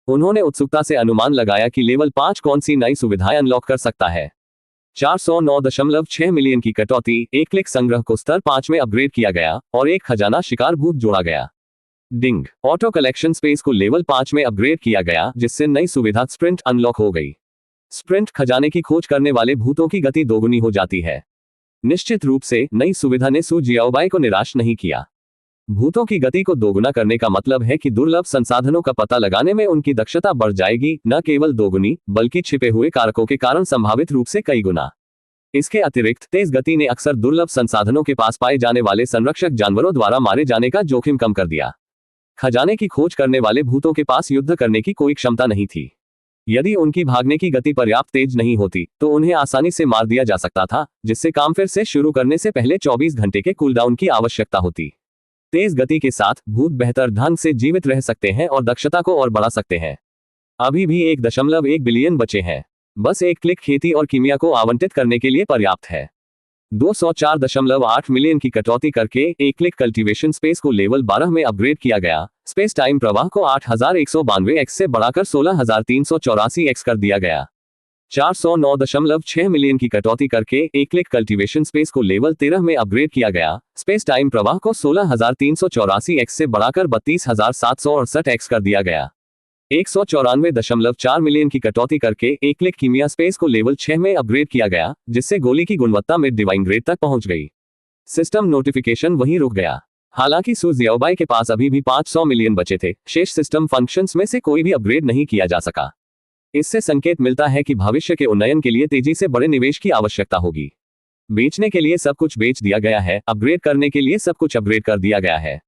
उन्होंने उत्सुकता से अनुमान लगाया कि लेवल 5 कौन सी नई सुविधाएं अनलॉक कर सकता है। 409.6 मिलियन की कटौती, एक क्लिक संग्रह को स्तर 5 में अपग्रेड किया गया और एक खजाना शिकार भूत जोड़ा गया। डिंग ऑटो कलेक्शन स्पेस को लेवल 5 में अपग्रेड किया गया, जिससे नई सुविधा स्प्रिंट अनलॉक हो गई। स्प्रिंट खजाने की खोज करने वाले भूतों की गति दोगुनी हो जाती है। निश्चित रूप से नई सुविधा ने सू जियाओबाई को निराश नहीं किया। भूतों की गति को दोगुना करने का मतलब है कि दुर्लभ संसाधनों का पता लगाने में उनकी दक्षता बढ़ जाएगी, न केवल दोगुनी बल्कि छिपे हुए कारकों के कारण संभावित रूप से कई गुना। इसके अतिरिक्त तेज गति ने अक्सर दुर्लभ संसाधनों के पास पाए जाने वाले संरक्षक जानवरों द्वारा मारे जाने का जोखिम कम कर दिया। खजाने की खोज करने वाले भूतों के पास युद्ध करने की कोई क्षमता नहीं थी। यदि उनकी भागने की गति पर्याप्त तेज नहीं होती तो उन्हें आसानी से मार दिया जा सकता था, जिससे काम फिर से शुरू करने से पहले 24 घंटे के कूलडाउन की आवश्यकता होती। तेज गति के साथ भूत बेहतर ढंग से जीवित रह सकते हैं और दक्षता को और बढ़ा सकते हैं। अभी भी 1.1 बिलियन बचे हैं। बस एक क्लिक खेती और कीमिया को आवंटित करने के लिए पर्याप्त है। 204.8 मिलियन की कटौती करके एक क्लिक कल्टीवेशन स्पेस को लेवल 12 में अपग्रेड किया गया। स्पेस टाइम प्रवाह को 8192 एक्स से बढ़ाकर 16384 एक्स कर दिया गया। 409.6 मिलियन की कटौती करके एक क्लिक कल्टीवेशन स्पेस को लेवल 13 में अपग्रेड किया गया। स्पेस टाइम प्रवाह को 16384 एक्स से बढ़ाकर 32768 एक्स कर दिया गया। 194.4 मिलियन की कटौती करके एक क्लिक कीमिया स्पेस को लेवल 6 में अपग्रेड किया गया, जिससे गोली की गुणवत्ता में डिवाइन ग्रेड तक पहुंच गई। सिस्टम नोटिफिकेशन वहीं रुक गया। हालांकि सू जियाओबाई के पास अभी भी 500 मिलियन बचे थे। शेष सिस्टम फंक्शंस में से कोई भी अपग्रेड नहीं किया जा सका। इससे संकेत मिलता है कि भविष्य के उन्नयन के लिए तेजी से बड़े निवेश की आवश्यकता होगी। बेचने के लिए सब कुछ बेच दिया गया है, अपग्रेड करने के लिए सब कुछ अपग्रेड कर दिया गया है।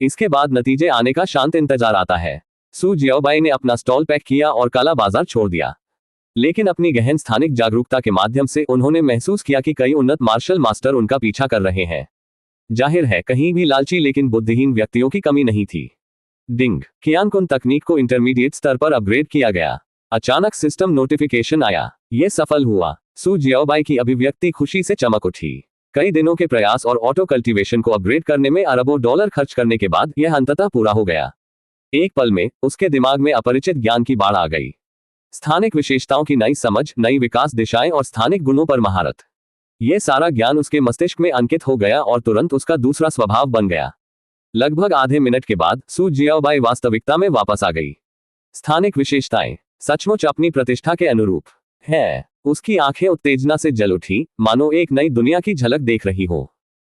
इसके बाद नतीजे आने का शांत इंतजार आता है। सू जियाओबाई ने अपना स्टॉल पैक किया और काला बाजार छोड़ दिया। लेकिन अपनी गहन स्थानिक जागरूकता के माध्यम से उन्होंने महसूस किया कि कई उन्नत मार्शल मास्टर उनका पीछा कर रहे हैं। जाहिर है कहीं भी लालची लेकिन बुद्धिहीन व्यक्तियों की कमी नहीं थी। डिंग कियानकुन तकनीक को इंटरमीडिएट स्तर पर अपग्रेड किया गया। अचानक सिस्टम नोटिफिकेशन आया। यह सफल हुआ। सू जियाओबाई की अभिव्यक्ति खुशी से चमक उठी। कई दिनों के प्रयास और ऑटो कल्टीवेशन को अपग्रेड करने में अरबों डॉलर खर्च करने के बाद यह अंततः पूरा हो गया। एक पल में उसके दिमाग में अपरिचित ज्ञान की बाढ़ आ गई। स्थानिक विशेषताओं की नई समझ, नई विकास दिशाएं और स्थानिक गुणों पर महारत। यह सारा ज्ञान उसके मस्तिष्क में अंकित हो गया और तुरंत उसका दूसरा स्वभाव बन गया। लगभग आधे मिनट के बाद सू जियाओबाई वास्तविकता में वापस आ गई। स्थानिक विशेषताएं सचमुच अपनी प्रतिष्ठा के अनुरूप है। उसकी आंखें उत्तेजना से जल उठी, मानो एक नई दुनिया की झलक देख रही हो।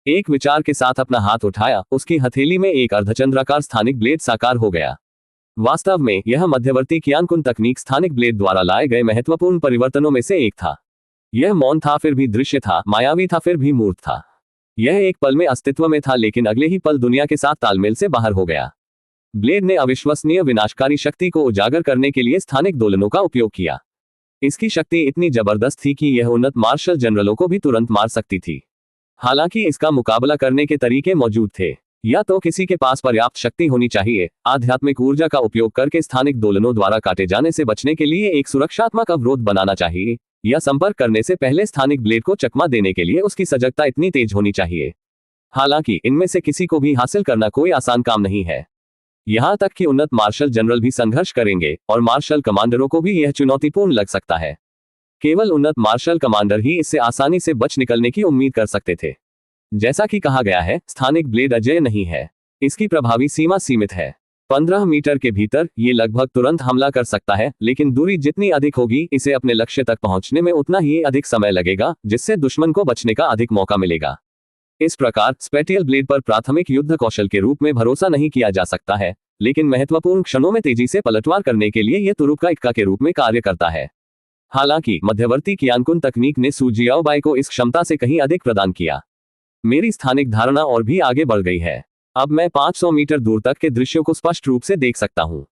एक विचार के साथ अपना हाथ उठाया, उसकी हथेली में एक अर्धचंद्राकार स्थानिक ब्लेड साकार हो गया। वास्तव में यह मध्यवर्ती कियानकुन तकनीक स्थानिक ब्लेड द्वारा लाए गए महत्वपूर्ण परिवर्तनों में से एक था। यह मौन था फिर भी दृश्य था, मायावी था फिर भी मूर्त था। यह एक पल में अस्तित्व में था लेकिन अगले ही पल दुनिया के साथ तालमेल से बाहर हो गया। ब्लेड ने अविश्वसनीय विनाशकारी शक्ति को उजागर करने के लिए स्थानिक दोलनों का उपयोग किया। इसकी शक्ति इतनी जबरदस्त थी कि यह उन्नत मार्शल जनरलों को भी तुरंत मार सकती थी। हालांकि इसका मुकाबला करने के तरीके मौजूद थे। या तो किसी के पास पर्याप्त शक्ति होनी चाहिए, आध्यात्मिक ऊर्जा का उपयोग करके स्थानिक दोलनों द्वारा काटे जाने से बचने के लिए एक सुरक्षात्मक अवरोध बनाना चाहिए, या संपर्क करने से पहले स्थानिक ब्लेड को चकमा देने के लिए उसकी सजगता इतनी तेज होनी चाहिए। हालांकि इनमें से किसी को भी हासिल करना कोई आसान काम नहीं है। यहां तक कि उन्नत मार्शल जनरल भी संघर्ष करेंगे और मार्शल कमांडरों को भी यह चुनौतीपूर्ण लग सकता है। केवल उन्नत मार्शल कमांडर ही इससे आसानी से बच निकलने की उम्मीद कर सकते थे। जैसा कि कहा गया है, स्थानिक ब्लेड अजेय नहीं है। इसकी प्रभावी सीमा सीमित है। 15 मीटर के भीतर ये लगभग तुरंत हमला कर सकता है, लेकिन दूरी जितनी अधिक होगी इसे अपने लक्ष्य तक पहुंचने में उतना ही अधिक समय लगेगा, जिससे दुश्मन को बचने का अधिक मौका मिलेगा। इस प्रकार स्पेटियल ब्लेड पर प्राथमिक युद्ध कौशल के रूप में भरोसा नहीं किया जा सकता है, लेकिन महत्वपूर्ण क्षणों में तेजी से पलटवार करने के लिए यह तुरुप का इक्का के रूप में कार्य करता है। हालांकि मध्यवर्ती कियानकुन तकनीक ने सू जियाओबाई को इस क्षमता से कहीं अधिक प्रदान किया। मेरी स्थानिक धारणा और भी आगे बढ़ गई है। अब मैं 500 मीटर दूर तक के दृश्यों को स्पष्ट रूप से देख सकता हूं।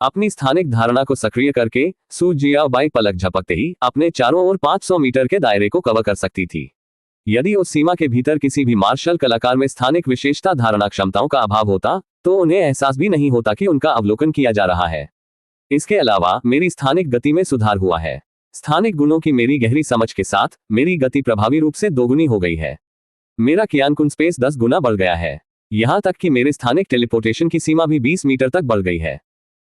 अपनी स्थानिक धारणा को सक्रिय करके सू जियाओबाई पलक झपकते ही अपने चारों ओर 500 मीटर के दायरे को कवर कर सकती थी। यदि उस सीमा के भीतर किसी भी मार्शल कलाकार में स्थानिक विशेषता धारणा क्षमताओं का अभाव होता, तो उन्हें एहसास भी नहीं होता कि उनका अवलोकन किया जा रहा है। इसके अलावा मेरी स्थानिक गति में सुधार हुआ है। स्थानिक गुणों की मेरी गहरी समझ के साथ मेरी गति प्रभावी रूप से दोगुनी हो गई है। मेरा कियानकुन स्पेस 10 गुना बढ़ गया है। यहां तक कि मेरे स्थानिक टेलीपोर्टेशन की सीमा भी 20 मीटर तक बढ़ गई है।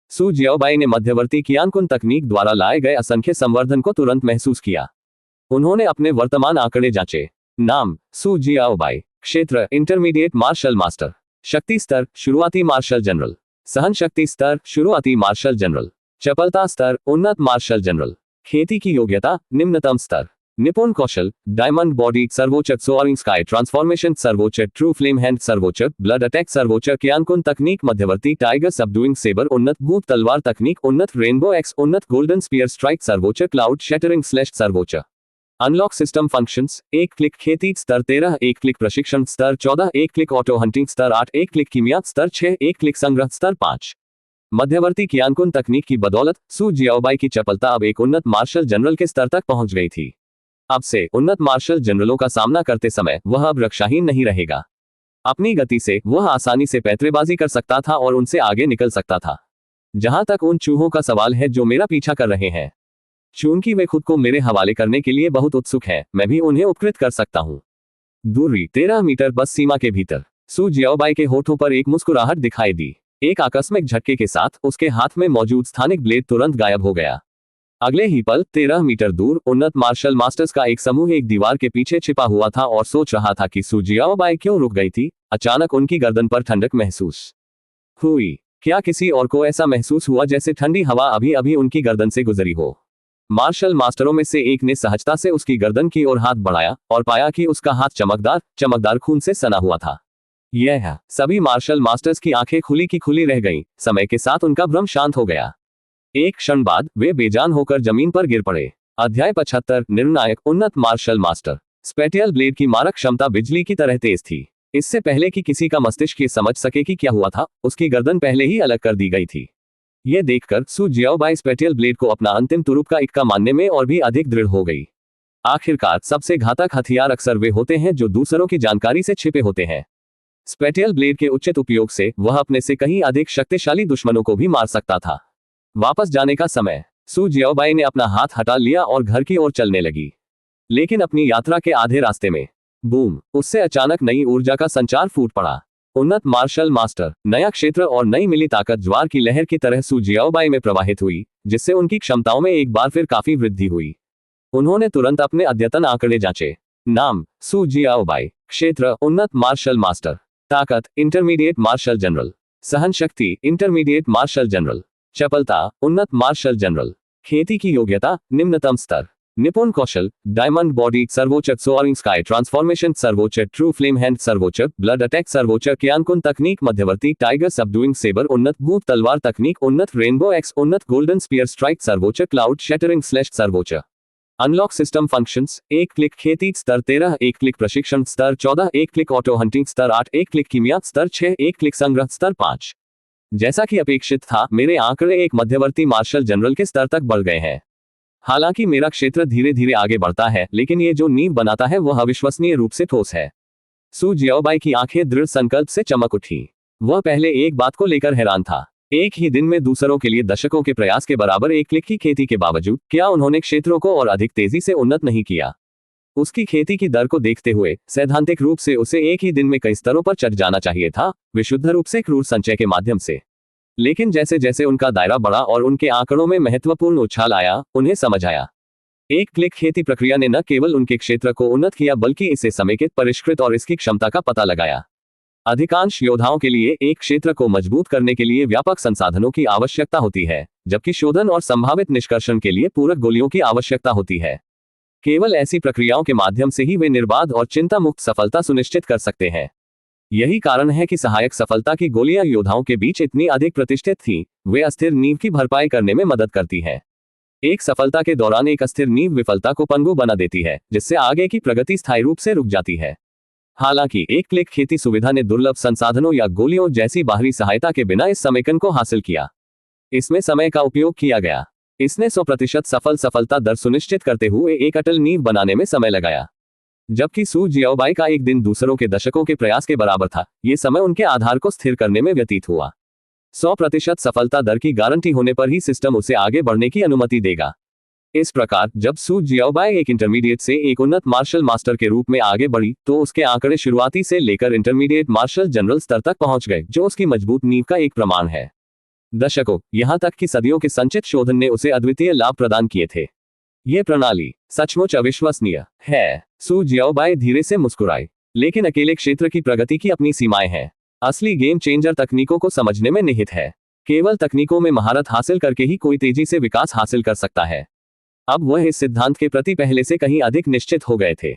सू जियाओबाई ने मध्यवर्ती कियानकुन तकनीक द्वारा लाए गए असंख्य संवर्धन को तुरंत महसूस किया। उन्होंने अपने वर्तमान आंकड़े जांचे। नाम सू जियाओबाई। क्षेत्र इंटरमीडिएट मार्शल मास्टर। शक्ति स्तर शुरुआती मार्शल जनरल। सहन शक्ति स्तर शुरुआती मार्शल जनरल। चपलता स्तर उन्नत मार्शल जनरल। खेती की योग्यता निम्नतम स्तर। निपुण कौशल डायमंड बॉडी सर्वोच्च सोअरिंग स्काई ट्रांसफॉर्मेशन सर्वोच्च ट्रू फ्लेम हैंड सर्वोच्च ब्लड अटैक सर्वोच्च कियानकुन तकनीक मध्यवर्ती टाइगर सबडुइंग सेबर उन्नत भूत तलवार तकनीक उन्नत रेनबो एक्स उन्नत गोल्डन स्पीयर स्ट्राइक सर्वोच्च क्लाउड शैटरिंग स्लैश सर्वोच्च अनलॉक सिस्टम फंक्शंस। एक क्लिक खेती स्तर 13 एक क्लिक प्रशिक्षण स्तर 14 एक क्लिक ऑटो हंटिंग स्तर 8 एक क्लिक कीमिया स्तर 6 एक क्लिक संग्रह स्तर 5। मध्यवर्ती कियानकुन तकनीक की बदौलत सू जियाओबाई की चपलता अब एक उन्नत मार्शल जनरल के स्तर तक पहुंच गई थी। अब से उन्नत मार्शल जनरलों का सामना करते समय वह अब रक्षाहीन नहीं रहेगा। अपनी गति से वह आसानी से पैंतरेबाजी कर सकता था और उनसे आगे निकल सकता था। जहां तक उन चूहों का सवाल है जो मेरा पीछा कर रहे हैं, चूंकि वे खुद को मेरे हवाले करने के लिए बहुत उत्सुक हैं, मैं भी उन्हें उपकृत कर सकता हूं। दूरी 13 मीटर बस सीमा के भीतर। सू जियाओबाई के होठों पर एक मुस्कुराहट दिखाई दी। एक आकस्मिक झटके के साथ उसके हाथ में मौजूद स्थानिक ब्लेड तुरंत गायब हो गया। अगले ही पल 13 मीटर दूर उन्नत मार्शल मास्टर्स का एक समूह एक दीवार के पीछे छिपा हुआ था और सोच रहा था कि सू जियाओबाई क्यों रुक गई थी। अचानक उनकी गर्दन पर ठंडक महसूस हुई। क्या किसी और को ऐसा महसूस हुआ जैसे ठंडी हवा अभी अभी उनकी गर्दन से गुजरी हो? मार्शल मास्टरों में से एक ने सहजता से उसकी गर्दन की ओर हाथ बढ़ाया और पाया कि उसका हाथ चमकदार खून से सना हुआ था। यह सभी मार्शल मास्टर्स की आंखें खुली की खुली रह गईं। समय के साथ उनका भ्रम शांत हो गया। एक क्षण बाद वे बेजान होकर जमीन पर गिर पड़े। अध्याय 75 निर्णायक उन्नत मार्शल मास्टर। स्पेटियल ब्लेड की मारक क्षमता बिजली की तरह तेज थी। इससे पहले कि किसी का मस्तिष्क ये समझ सके कि क्या हुआ था, उसकी गर्दन पहले ही अलग कर दी गई थी। यह देखकर सू जियाओबाई स्पेटियल ब्लेड को अपना अंतिम तुरुप का इक्का मानने में और भी अधिक दृढ़ हो गई। आखिरकार सबसे घातक हथियार अक्सर वे होते हैं जो दूसरों की जानकारी से छिपे होते हैं। स्पेटियल ब्लेड के उचित उपयोग से वह अपने से कहीं अधिक शक्तिशाली दुश्मनों को भी मार सकता था। वापस जाने का समय। सू जियाओबाई ने अपना हाथ हटा लिया और घर की ओर चलने लगी। लेकिन अपनी यात्रा के आधे रास्ते में बूम, उससे अचानक नई ऊर्जा का संचार फूट पड़ा। उन्नत मार्शल मास्टर, नया क्षेत्र और नई मिली ताकत ज्वार की लहर की तरह सू जियाओबाई में प्रवाहित हुई, जिससे उनकी क्षमताओं में एक बार फिर काफी वृद्धि हुई। उन्होंने तुरंत अपने अद्यतन आंकड़े जांचे। नाम सू जियाओबाई। क्षेत्र उन्नत मार्शल मास्टर। ताकत इंटरमीडिएट मार्शल जनरल। सहन शक्ति इंटरमीडिएट मार्शल जनरल। चपलता उन्नत मार्शल जनरल। खेती की योग्यता निम्नतम स्तर। निपुण कौशल डायमंड बॉडी सर्वोच्च सोअरिंग स्काई ट्रांसफॉर्मेशन सर्वोच्च ट्रू फ्लेम हैंड सर्वोच्च ब्लड अटैक सर्वोच्च कियानकुन तकनीक मध्यवर्ती टाइगर सबडुइंग सेबर उन्नत भूत तलवार तकनीक उन्नत रेनबो एक्स उन्नत गोल्डन स्पीयर स्ट्राइक सर्वोच्च क्लाउड शैटरिंग स्लैश सर्वोच्च अनलॉक सिस्टम फंक्शंस। एक क्लिक खेती स्तर 13 एक क्लिक प्रशिक्षण स्तर 14 एक क्लिक ऑटो हंटिंग स्तर 8 एक क्लिक कीमिया स्तर 6 एक क्लिक संग्रह स्तर 5। जैसा कि अपेक्षित था, मेरे आंकड़े एक मध्यवर्ती मार्शल जनरल के स्तर तक बढ़ गए हैं। हालांकि मेरा क्षेत्र धीरे धीरे आगे बढ़ता है, लेकिन ये जो नींव बनाता है वह अविश्वसनीय रूप से ठोस है। सू जियाओबाई की आंखें दृढ़ संकल्प से चमक उठी। वह पहले एक बात को लेकर हैरान था। एक ही दिन में दूसरों के लिए दशकों के प्रयास के बराबर एक क्लिक की खेती के बावजूद क्या उन्होंने क्षेत्रों को और अधिक तेजी से उन्नत नहीं किया। उसकी खेती की दर को देखते हुए सैद्धांतिक रूप से उसे एक ही दिन में कई स्तरों पर चढ़ जाना चाहिए था, विशुद्ध रूप से क्रूर संचय के माध्यम से। लेकिन जैसे जैसे उनका दायरा बढ़ा और उनके आंकड़ों में महत्वपूर्ण उछाल आया, उन्हें समझ आया। एक क्लिक खेती प्रक्रिया ने न केवल उनके क्षेत्र को उन्नत किया बल्कि इसे समेकित, परिष्कृत और इसकी क्षमता का पता लगाया। अधिकांश योद्धाओं के लिए एक क्षेत्र को मजबूत करने के लिए व्यापक संसाधनों की आवश्यकता होती है, जबकि शोधन और संभावित निष्कर्षण के लिए पूरक गोलियों की आवश्यकता होती है। केवल ऐसी प्रक्रियाओं के माध्यम से ही वे निर्बाध और चिंता मुक्त सफलता सुनिश्चित कर सकते हैं। यही कारण है कि सहायक सफलता की गोलियां योद्धाओं के बीच इतनी अधिक प्रतिष्ठित थीं। वे अस्थिर नींव की भरपाई करने में मदद करती हैं। एक सफलता के दौरान एक अस्थिर नींव विफलता को पनगु बना देती है, जिससे आगे की प्रगति स्थायी रूप से रुक जाती है। हालांकि एक क्लिक खेती सुविधा ने दुर्लभ संसाधनों या गोलियों जैसी बाहरी सहायता के बिना इस समेकन को हासिल किया। इसमें समय का उपयोग किया गया। इसने 100% सफलता दर सुनिश्चित करते हुए एक अटल नींव बनाने में समय लगाया। जबकि सू जियाओबाई का एक दिन दूसरों के दशकों के प्रयास के बराबर था, ये समय उनके आधार को स्थिर करने में व्यतीत हुआ। 100% सफलता दर की गारंटी होने पर ही सिस्टम उसे आगे बढ़ने की अनुमति देगा। इस प्रकार जब सू जियाओबाई एक इंटरमीडिएट से एक उन्नत मार्शल मास्टर के रूप में आगे बढ़ी, तो उसके आंकड़े शुरुआती से लेकर इंटरमीडिएट मार्शल जनरल स्तर तक पहुंच गए, जो उसकी मजबूत नींव का एक प्रमाण है। दशकों, यहां तक कि सदियों के संचित शोधन ने उसे अद्वितीय लाभ प्रदान किए थे। ये प्रणाली सचमुच अविश्वसनीय है। सू जियाओबाई धीरे से मुस्कुराई। लेकिन अकेले क्षेत्र की प्रगति की अपनी सीमाएं हैं। असली गेम चेंजर तकनीकों को समझने में निहित है। केवल तकनीकों में महारत हासिल करके ही कोई तेजी से विकास हासिल कर सकता है। अब वह इस सिद्धांत के प्रति पहले से कहीं अधिक निश्चित हो गए थे।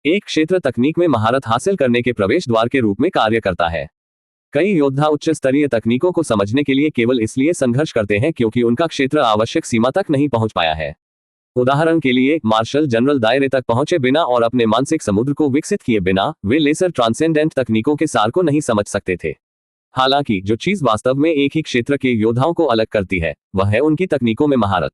एक क्षेत्र तकनीक में महारत हासिल करने के प्रवेश द्वार के रूप में कार्य करता है। कई योद्धा उच्च स्तरीय तकनीकों को समझने के लिए केवल इसलिए संघर्ष करते हैं क्योंकि उनका क्षेत्र आवश्यक सीमा तक नहीं पहुंच पाया है। उदाहरण के लिए, मार्शल जनरल दायरे तक पहुंचे बिना और अपने मानसिक समुद्र को विकसित किए बिना वे लेसर ट्रांसेंडेंट तकनीकों के सार को नहीं समझ सकते थे। हालांकि जो चीज वास्तव में एक ही क्षेत्र के योद्धाओं को अलग करती है, वह है उनकी तकनीकों में महारत।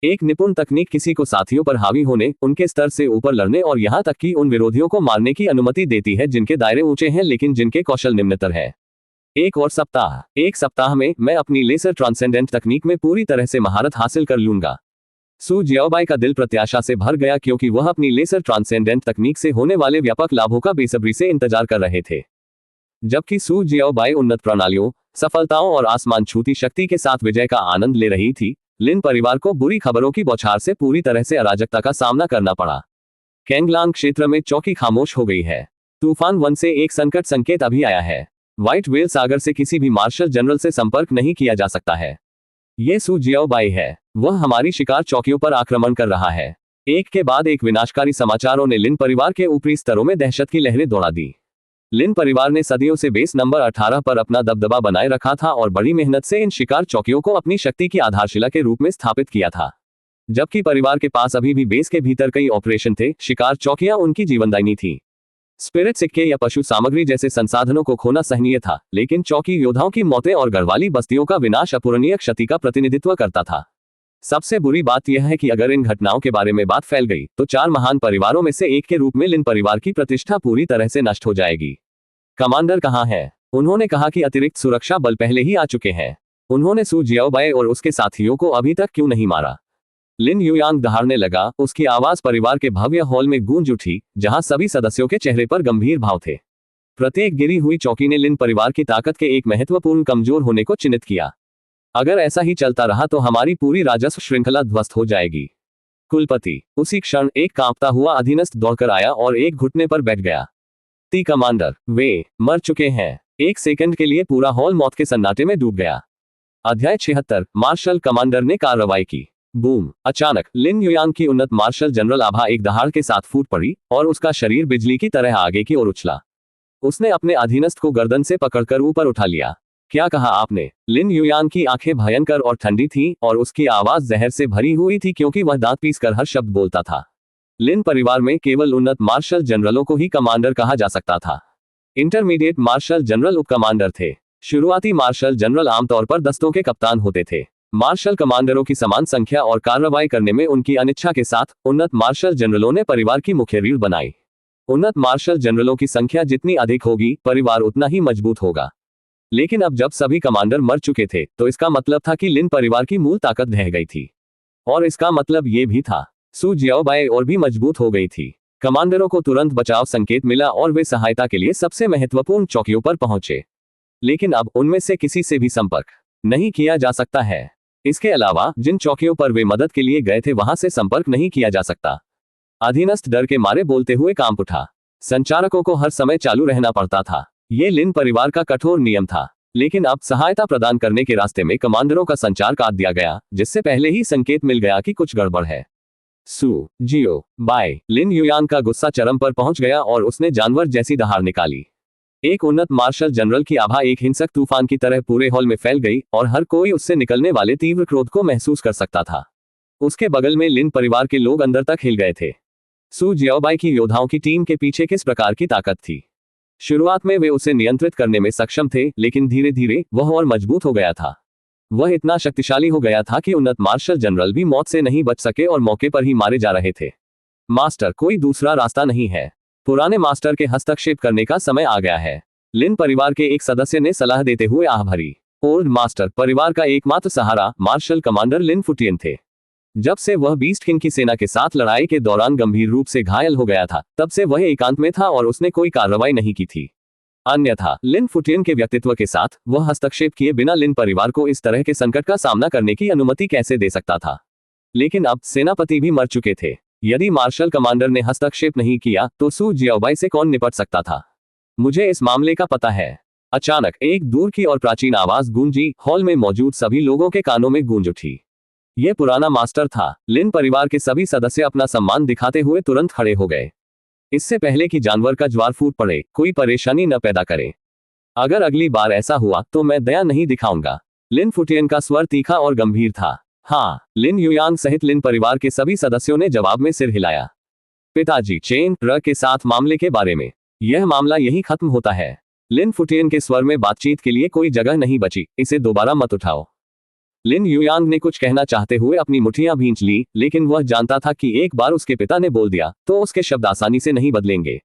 एक निपुण तकनीक किसी को साथियों पर हावी होने, उनके स्तर से ऊपर लड़ने और यहां तक कि उन विरोधियों को मारने की अनुमति देती है जिनके दायरे ऊंचे हैं लेकिन जिनके कौशल निम्नतर है। एक सप्ताह में मैं अपनी लेसर ट्रांसेंडेंट तकनीक में पूरी तरह से महारत हासिल कर लूंगा। सू जियाओबाई का दिल प्रत्याशा से भर गया क्योंकि वह अपनी लेसर ट्रांसेंडेंट तकनीक से होने वाले व्यापक लाभों का बेसब्री से इंतजार कर रहे थे। जबकि सू जियाओबाई उन्नत प्रणालियों, सफलताओं और आसमान छूती शक्ति के साथ विजय का आनंद ले रही थी, लिन परिवार को बुरी खबरों की बौछार से पूरी तरह से अराजकता का सामना करना पड़ा। कैंगलांग क्षेत्र में चौकी खामोश हो गई है। तूफान 1 से एक संकट संकेत अभी आया है। व्हाइट व्हेल सागर से किसी भी मार्शल जनरल से संपर्क नहीं किया जा सकता है। ये सू जियाओबाई है। वह हमारी शिकार चौकियों पर आक्रमण कर रहा है। एक के बाद एक विनाशकारी समाचारों ने लिन परिवार के ऊपरी स्तरों में दहशत की लहरें दौड़ा दी। लिन परिवार ने सदियों से बेस नंबर 18 पर अपना दबदबा बनाए रखा था और बड़ी मेहनत से इन शिकार चौकियों को अपनी शक्ति की आधारशिला के रूप में स्थापित किया था। जबकि परिवार के पास अभी भी बेस के भीतर कई ऑपरेशन थे, शिकार चौकियां उनकी जीवनदायिनी थी। स्पिरिट सिक्के या पशु सामग्री जैसे संसाधनों को खोना सहनीय था, लेकिन चौकी योद्धाओं की मौतें और गढ़वाली बस्तियों का विनाश अपूरणीय क्षति का प्रतिनिधित्व करता था। सबसे बुरी बात यह है कि अगर इन घटनाओं के बारे में बात फैल गई तो 4 महान परिवारों में से एक के रूप में लिन परिवार की प्रतिष्ठा पूरी तरह से नष्ट हो जाएगी। कमांडर कहाँ है? उन्होंने कहा कि अतिरिक्त सुरक्षा बल पहले ही आ चुके हैं। उन्होंने सू जियाओबाई और उसके साथियों को अभी तक क्यों नहीं मारा? लिन युयांग दहाड़ने लगा। उसकी आवाज परिवार के भव्य हॉल में गूंज उठी, जहां सभी सदस्यों के चेहरे पर गंभीर भाव थे। प्रत्येक गिरी हुई चौकी ने लिन परिवार की ताकत के एक महत्वपूर्ण कमजोर होने को चिन्हित किया। अगर ऐसा ही चलता रहा तो हमारी पूरी राजस्व श्रृंखला ध्वस्त हो जाएगी। कुलपति उसी क्षण एक कांपता हुआ अधीनस्थ दौड़कर आया और एक घुटने पर बैठ गया। ती कमांडर, वे मर चुके हैं। एक सेकंड के लिए पूरा हॉल मौत के सन्नाटे में डूब गया। अध्याय 76। मार्शल कमांडर ने कार्रवाई की। बूम! अचानक लिन युयांग की उन्नत मार्शल जनरल आभा एक दहाड़ के साथ फूट पड़ी और उसका शरीर बिजली की तरह आगे की ओर उछला। उसने अपने अधीनस्थ को गर्दन से पकड़कर ऊपर उठा लिया। क्या कहा आपने? लिन युयांग की आंखें भयंकर और ठंडी थीं और उसकी आवाज जहर से भरी हुई थी क्योंकि वह दांत पीसकर हर शब्द बोलता था। लिन परिवार में केवल उन्नत मार्शल जनरलों को ही कमांडर कहा जा सकता था। इंटरमीडिएट मार्शल जनरल उप कमांडर थे। शुरुआती मार्शल जनरल आमतौर पर दस्तों के कप्तान होते थे। मार्शल कमांडरों की समान संख्या और कार्रवाई करने में उनकी अनिच्छा के साथ उन्नत मार्शल जनरलों ने परिवार की मुख्य रीढ़ बनाई। उन्नत मार्शल जनरलों की संख्या जितनी अधिक होगी, परिवार उतना ही मजबूत होगा। लेकिन अब जब सभी कमांडर मर चुके थे, तो इसका मतलब था कि लिन परिवार की मूल ताकत ढह गई थी। और इसका मतलब ये भी था, सू जियाओबाई और भी मजबूत हो गई थी। कमांडरों को तुरंत बचाव संकेत मिला और वे सहायता के लिए सबसे महत्वपूर्ण चौकियों पर पहुंचे। लेकिन अब उनमें से किसी से भी संपर्क नहीं किया जा सकता है। इसके अलावा जिन चौकियों पर वे मदद के लिए गए थे, वहां से संपर्क नहीं किया जा सकता। अधीनस्थ डर के मारे बोलते हुए कांप उठा। संचारकों को हर समय चालू रहना पड़ता था। ये लिन परिवार का कठोर नियम था। लेकिन अब सहायता प्रदान करने के रास्ते में कमांडरों का संचार काट दिया गया, जिससे पहले ही संकेत मिल गया कि कुछ गड़बड़ है। सू जियो बाय लिन युयान का गुस्सा चरम पर पहुंच गया और उसने जानवर जैसी दहाड़ निकाली। एक उन्नत मार्शल जनरल की आभा एक हिंसक तूफान की तरह पूरे हॉल में फैल गई और हर कोई उससे निकलने वाले तीव्र क्रोध को महसूस कर सकता था। उसके बगल में लिन परिवार के लोग अंदर तक हिल गए थे। सू जियाओबाई की योद्धाओं की टीम के पीछे किस प्रकार की ताकत थी। शुरुआत में वे उसे नियंत्रित करने में सक्षम थे, लेकिन धीरे धीरे वह और मजबूत हो गया था। वह इतना शक्तिशाली हो गया था कि उन्नत मार्शल जनरल भी मौत से नहीं बच सके और मौके पर ही मारे जा रहे थे। मास्टर, कोई दूसरा रास्ता नहीं है। पुराने मास्टर के हस्तक्षेप करने का समय आ गया है, लिन परिवार के एक सदस्य ने सलाह देते हुए आह भरी। ओल्ड मास्टर परिवार का एकमात्र सहारा मार्शल कमांडर लिन फुटियन थे। जब से वह बीस्ट किंग की सेना के साथ लड़ाई के दौरान गंभीर रूप से घायल हो गया था, तब से वह एकांत में था और उसने कोई कार्रवाई नहीं की थी। अन्यथा लिन फुटियन के व्यक्तित्व के साथ वह हस्तक्षेप किए बिना लिन परिवार को इस तरह के संकट का सामना करने की अनुमति कैसे दे सकता था। लेकिन अब सेनापति भी मर चुके थे। यदि मार्शल कमांडर ने हस्तक्षेप नहीं किया तो सू जियाओबाई से कौन निपट सकता था। मुझे इस मामले का पता है। अचानक एक दूर की और प्राचीन आवाज गूंजी। हॉल में मौजूद सभी लोगों के कानों में गूंज उठी। यह पुराना मास्टर था। लिन परिवार के सभी सदस्य अपना सम्मान दिखाते हुए तुरंत खड़े हो गए। इससे पहले कि जानवर का ज्वार फूट पड़े, कोई परेशानी न पैदा करे। अगर अगली बार ऐसा हुआ तो मैं दया नहीं दिखाऊंगा। लिन फुटियन का स्वर तीखा और गंभीर था। हाँ, लिन युयांग सहित लिन परिवार के सभी सदस्यों ने जवाब में सिर हिलाया। पिताजी, चेन र के साथ मामले के बारे में। यह मामला यही खत्म होता है। लिन फुटियन के स्वर में बातचीत के लिए कोई जगह नहीं बची। इसे दोबारा मत उठाओ। लिन युयांग ने कुछ कहना चाहते हुए अपनी मुठ्ठियां भींच ली, लेकिन वह जानता था कि एक बार उसके पिता ने बोल दिया तो उसके शब्द आसानी से नहीं बदलेंगे।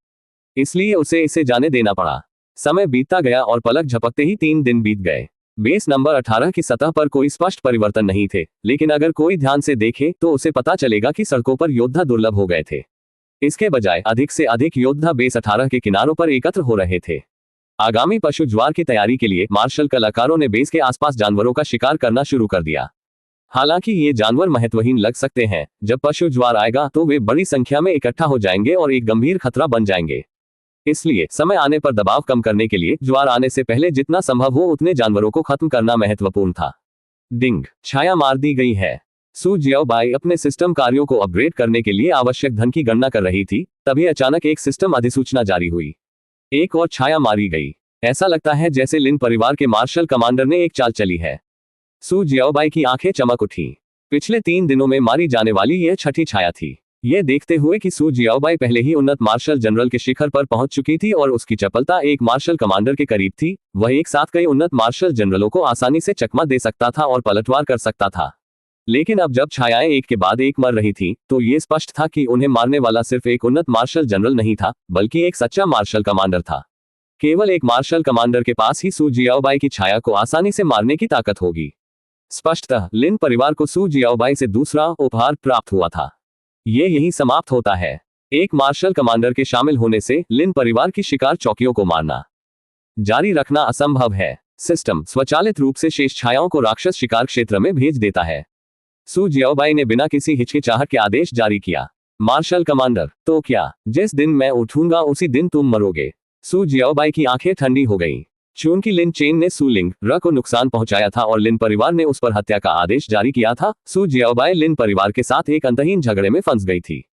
इसलिए उसे इसे जाने देना पड़ा। समय बीतता गया और पलक झपकते ही 3 दिन बीत गए। बेस नंबर 18 की सतह पर कोई स्पष्ट परिवर्तन नहीं थे, लेकिन अगर कोई ध्यान से देखे तो उसे पता चलेगा कि सड़कों पर योद्धा दुर्लभ हो गए थे। इसके बजाय अधिक से अधिक योद्धा बेस 18 के किनारों पर एकत्र हो रहे थे। आगामी पशु ज्वार की तैयारी के लिए मार्शल कलाकारों ने बेस के आसपास जानवरों का शिकार करना शुरू कर दिया। हालांकि ये जानवर महत्वहीन लग सकते हैं, जब पशु ज्वार आएगा तो वे बड़ी संख्या में इकट्ठा हो जाएंगे और एक गंभीर खतरा बन जाएंगे। इसलिए समय आने पर दबाव कम करने के लिए ज्वार आने से पहले जितना संभव हो उतने जानवरों को खत्म करना महत्वपूर्ण था। डिंग, छाया मार दी गई है। सू जियाओबाई अपने सिस्टम कार्यों को अपग्रेड करने के लिए आवश्यक धन की गणना कर रही थी, तभी अचानक एक सिस्टम अधिसूचना जारी हुई। एक और छाया मारी गई। ऐसा लगता है जैसे लिन परिवार के मार्शल कमांडर ने एक चाल चली है। सू जियाओबाई की आंखें चमक उठी। पिछले 3 दिनों में मारी जाने वाली यह छठी छाया थी। यह देखते हुए कि सू जियाओबाई पहले ही उन्नत मार्शल जनरल के शिखर पर पहुंच चुकी थी और उसकी चपलता एक मार्शल कमांडर के करीब थी, वह एक साथ कई उन्नत मार्शल जनरलों को आसानी से चकमा दे सकता था और पलटवार कर सकता था। लेकिन अब जब छायाएं एक के बाद एक मर रही थी, तो ये स्पष्ट था कि उन्हें मारने वाला सिर्फ एक उन्नत मार्शल जनरल नहीं था, बल्कि एक सच्चा मार्शल कमांडर था। केवल एक मार्शल कमांडर के पास ही सू जियाओबाई की छाया को आसानी से मारने की ताकत होगी। स्पष्टतः लिन परिवार को सू जियाओबाई से दूसरा उपहार प्राप्त हुआ था। ये यही समाप्त होता है। एक मार्शल कमांडर के शामिल होने से लिन परिवार की शिकार चौकियों को मारना जारी रखना असंभव है। सिस्टम स्वचालित रूप से शेष छायाओं को राक्षस शिकार क्षेत्र में भेज देता है। सू जियाओबाई ने बिना किसी हिचकिचाहट के आदेश जारी किया। मार्शल कमांडर, तो क्या जिस दिन मैं उठूंगा उसी दिन तुम मरोगे। सू जियाओबाई की आंखें ठंडी हो गईं। चूंकि लिन चेन ने सू लिंग र को नुकसान पहुंचाया था और लिन परिवार ने उस पर हत्या का आदेश जारी किया था, सू जियाओबाई लिन परिवार के साथ एक अंतहीन झगड़े में फंस गई थी।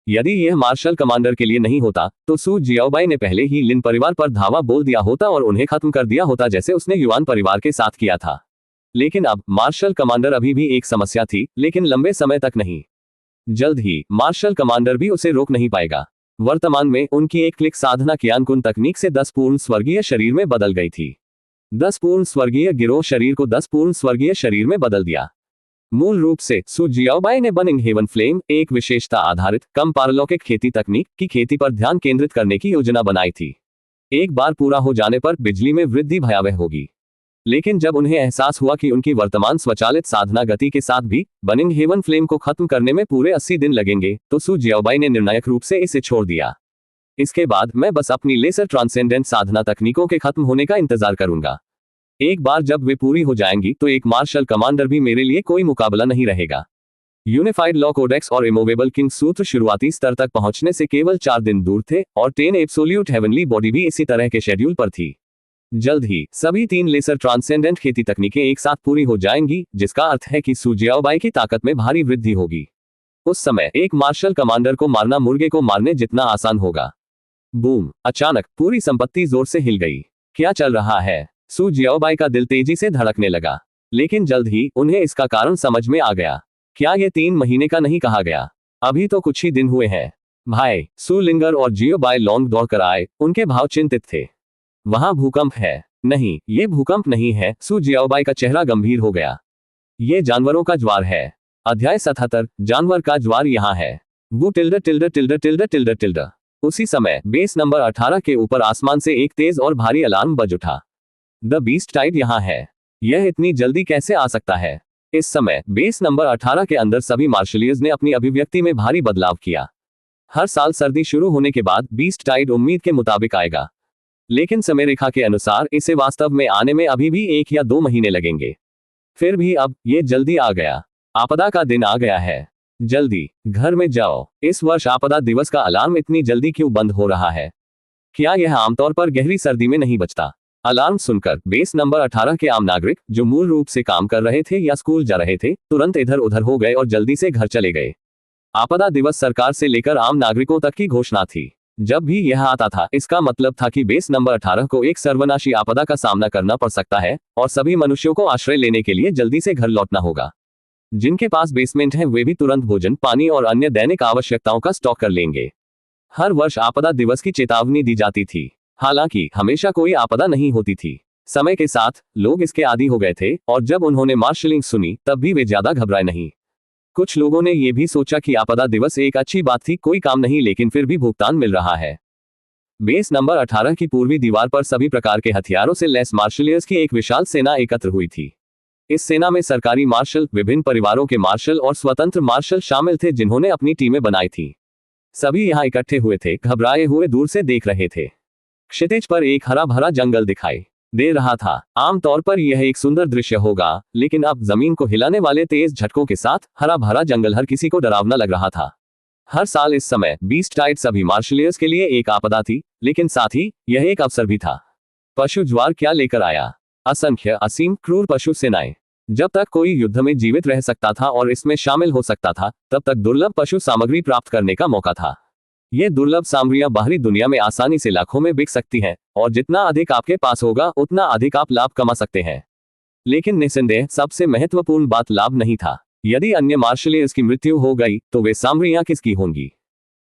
यदि यह मार्शल कमांडर के लिए नहीं होता तो सू जियाओबाई ने पहले ही लिन परिवार पर धावा बोल दिया होता और उन्हें खत्म कर दिया होता, जैसे उसने युआन परिवार के साथ किया था। लेकिन अब मार्शल कमांडर अभी भी एक समस्या थी, लेकिन लंबे समय तक नहीं। जल्द ही मार्शल कमांडर भी उसे रोक नहीं पाएगा। वर्तमान में उनकी एक क्लिक साधना कियानकुन तकनीक से 10 पूर्ण स्वर्गीय शरीर में बदल गई थी। 10 पूर्ण स्वर्गीय गिरोह शरीर को 10 पूर्ण स्वर्गीय शरीर में बदल दिया। मूल रूप से सु जियाओबाई ने बर्निंग हेवन फ्लेम, एक विशेषता आधारित कम पारलौकिक खेती तकनीक की खेती पर ध्यान केंद्रित करने की योजना बनाई थी। एक बार पूरा हो जाने पर बिजली में वृद्धि भयावह होगी। लेकिन जब उन्हें एहसास हुआ कि उनकी वर्तमान स्वचालित साधना गति के साथ भी बर्निंग हेवन फ्लेम को खत्म करने में पूरे 80 दिन लगेंगे, तो सु जियाओबाई ने निर्णायक रूप से इसे छोड़ दिया। इसके बाद मैं बस अपनी लेसर ट्रांसेंडेंट साधना तकनीकों के खत्म होने का इंतजार करूंगा। एक बार जब वे पूरी हो जाएंगी तो एक मार्शल कमांडर भी मेरे लिए कोई मुकाबला नहीं रहेगा। यूनिफाइड लॉ कोडेक्स और इमोवेबल किंग सूत्र शुरुआती स्तर तक पहुंचने से केवल 4 दिन दूर थे, और 10 एब्सोल्यूट हेवनली बॉडी भी इसी तरह के शेड्यूल पर थी। जल्द ही सभी 3 लेसर ट्रांसेंडेंट खेती तकनीकें एक साथ पूरी हो जाएंगी, जिसका अर्थ है कि सु जियाओबाई की ताकत में भारी वृद्धि होगी। उस समय एक मार्शल कमांडर को मारना मुर्गे को मारने जितना आसान होगा। बूम! अचानक पूरी संपत्ति जोर से हिल गई। क्या चल रहा है? सु जियाओबाई का दिल तेजी से धड़कने लगा, लेकिन जल्द ही उन्हें इसका कारण समझ में आ गया। क्या ये 3 महीने का नहीं कहा गया? अभी तो कुछ ही दिन हुए हैं। भाई सु लिंगर और जियाओबाई लॉन्ग दौड़ कर आए, उनके भाव चिंतित थे। वहां भूकंप है। नहीं, ये भूकंप नहीं है। सु जियाओबाई का चेहरा गंभीर हो गया। ये जानवरों का ज्वार है। अध्याय 77, जानवर का ज्वार यहाँ है। वो टिल्डर टिल्डर टिल्डर टिल्डर टिल्डर टिल्डर। उसी समय बेस नंबर 18 के ऊपर आसमान से एक तेज और भारी अलार्म बज उठा। द बीस्ट टाइड यहाँ है। यह इतनी जल्दी कैसे आ सकता है? इस समय बेस नंबर 18 के अंदर सभी मार्शलियर्स ने अपनी अभिव्यक्ति में भारी बदलाव किया। हर साल सर्दी शुरू होने के बाद बीस्ट टाइड उम्मीद के मुताबिक आएगा, लेकिन समय रेखा के अनुसार इसे वास्तव में आने में अभी भी 1 या 2 महीने लगेंगे। फिर भी अब ये जल्दी आ गया। आपदा का दिन आ गया है। जल्दी घर में जाओ। इस वर्ष आपदा दिवस का अलार्म इतनी जल्दी क्यों बंद हो रहा है? क्या यह आमतौर पर गहरी सर्दी में नहीं बजता? अलार्म सुनकर बेस नंबर 18 के आम नागरिक, जो मूल रूप से काम कर रहे थे या स्कूल जा रहे थे, तुरंत इधर उधर हो गए और जल्दी से घर चले गए। आपदा दिवस सरकार से लेकर आम नागरिकों तक की घोषणा थी। जब भी यह आता था, इसका मतलब था कि बेस नंबर 18 को एक सर्वनाशी आपदा का सामना करना पड़ सकता है, और सभी मनुष्यों को आश्रय लेने के लिए जल्दी से घर लौटना होगा। जिनके पास बेसमेंट है वे भी तुरंत भोजन, पानी और अन्य दैनिक आवश्यकताओं का स्टॉक कर लेंगे। हर वर्ष आपदा दिवस की चेतावनी दी जाती थी, हालांकि हमेशा कोई आपदा नहीं होती थी। समय के साथ लोग इसके आदी हो गए थे, और जब उन्होंने मार्शलिंग सुनी तब भी वे ज्यादा घबराए नहीं। कुछ लोगों ने यह भी सोचा कि आपदा दिवस एक अच्छी बात थी, कोई काम नहीं लेकिन फिर भी भुगतान मिल रहा है। बेस नंबर 18 की पूर्वी दीवार पर सभी प्रकार के हथियारों से लैस मार्शलियर्स की एक विशाल सेना एकत्र हुई थी। इस सेना में सरकारी मार्शल, विभिन्न परिवारों के मार्शल और स्वतंत्र मार्शल शामिल थे, जिन्होंने अपनी टीमें बनाई थी। सभी यहाँ इकट्ठे हुए थे, घबराए हुए दूर से देख रहे थे। क्षितिज पर एक हरा भरा जंगल दिखाई दे रहा था। आमतौर पर यह एक सुंदर दृश्य होगा, लेकिन अब जमीन को हिलाने वाले तेज झटकों के साथ हरा भरा जंगल हर किसी को डरावना लग रहा था। हर साल इस समय बीस्ट टाइड सभी मार्शलियर्स के लिए एक आपदा थी, लेकिन साथ ही यह एक अवसर भी था। पशु ज्वार क्या लेकर आया? असंख्य असीम क्रूर पशु सेनाएं। जब तक कोई युद्ध में जीवित रह सकता था और इसमें शामिल हो सकता था, तब तक दुर्लभ पशु सामग्री प्राप्त करने का मौका था। ये दुर्लभ सामग्रियां बाहरी दुनिया में आसानी से लाखों में बिक सकती हैं, और जितना अधिक आपके पास होगा उतना अधिक आप लाभ कमा सकते हैं। लेकिन निस्संदेह सबसे महत्वपूर्ण बात लाभ नहीं था। यदि अन्य मार्शलियर्स की मृत्यु हो गई तो वे सामग्रियां किसकी होंगी?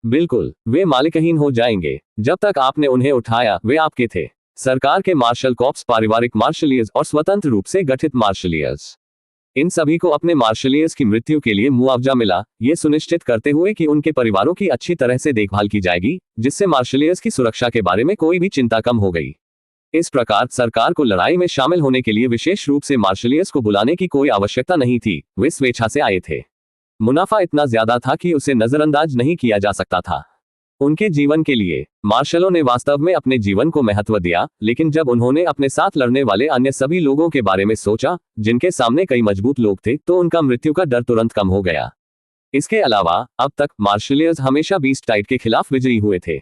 बिल्कुल, वे मालिकहीन हो जाएंगे। जब तक आपने उन्हें उठाया वे आपके थे। सरकार के मार्शल कॉर्प्स, पारिवारिक मार्शलियर्स और स्वतंत्र रूप से गठित मार्शलियर्स, इन सभी को अपने मार्शलियर्स की मृत्यु के लिए मुआवजा मिला, ये सुनिश्चित करते हुए कि उनके परिवारों की अच्छी तरह से देखभाल की जाएगी, जिससे मार्शलियर्स की सुरक्षा के बारे में कोई भी चिंता कम हो गई। इस प्रकार सरकार को लड़ाई में शामिल होने के लिए विशेष रूप से मार्शलियर्स को बुलाने की कोई आवश्यकता नहीं थी, वे स्वेच्छा से आए थे। मुनाफा इतना ज्यादा था कि उसे नजरअंदाज नहीं किया जा सकता था। उनके जीवन के लिए मार्शलों ने वास्तव में अपने जीवन को महत्व दिया, लेकिन जब उन्होंने अपने साथ लड़ने वाले अन्य सभी लोगों के बारे में सोचा, जिनके सामने कई मजबूत लोग थे, तो उनका मृत्यु का डर तुरंत कम हो गया। इसके अलावा अब तक मार्शलियर्स हमेशा बीस्ट टाइड के खिलाफ विजयी हुए थे।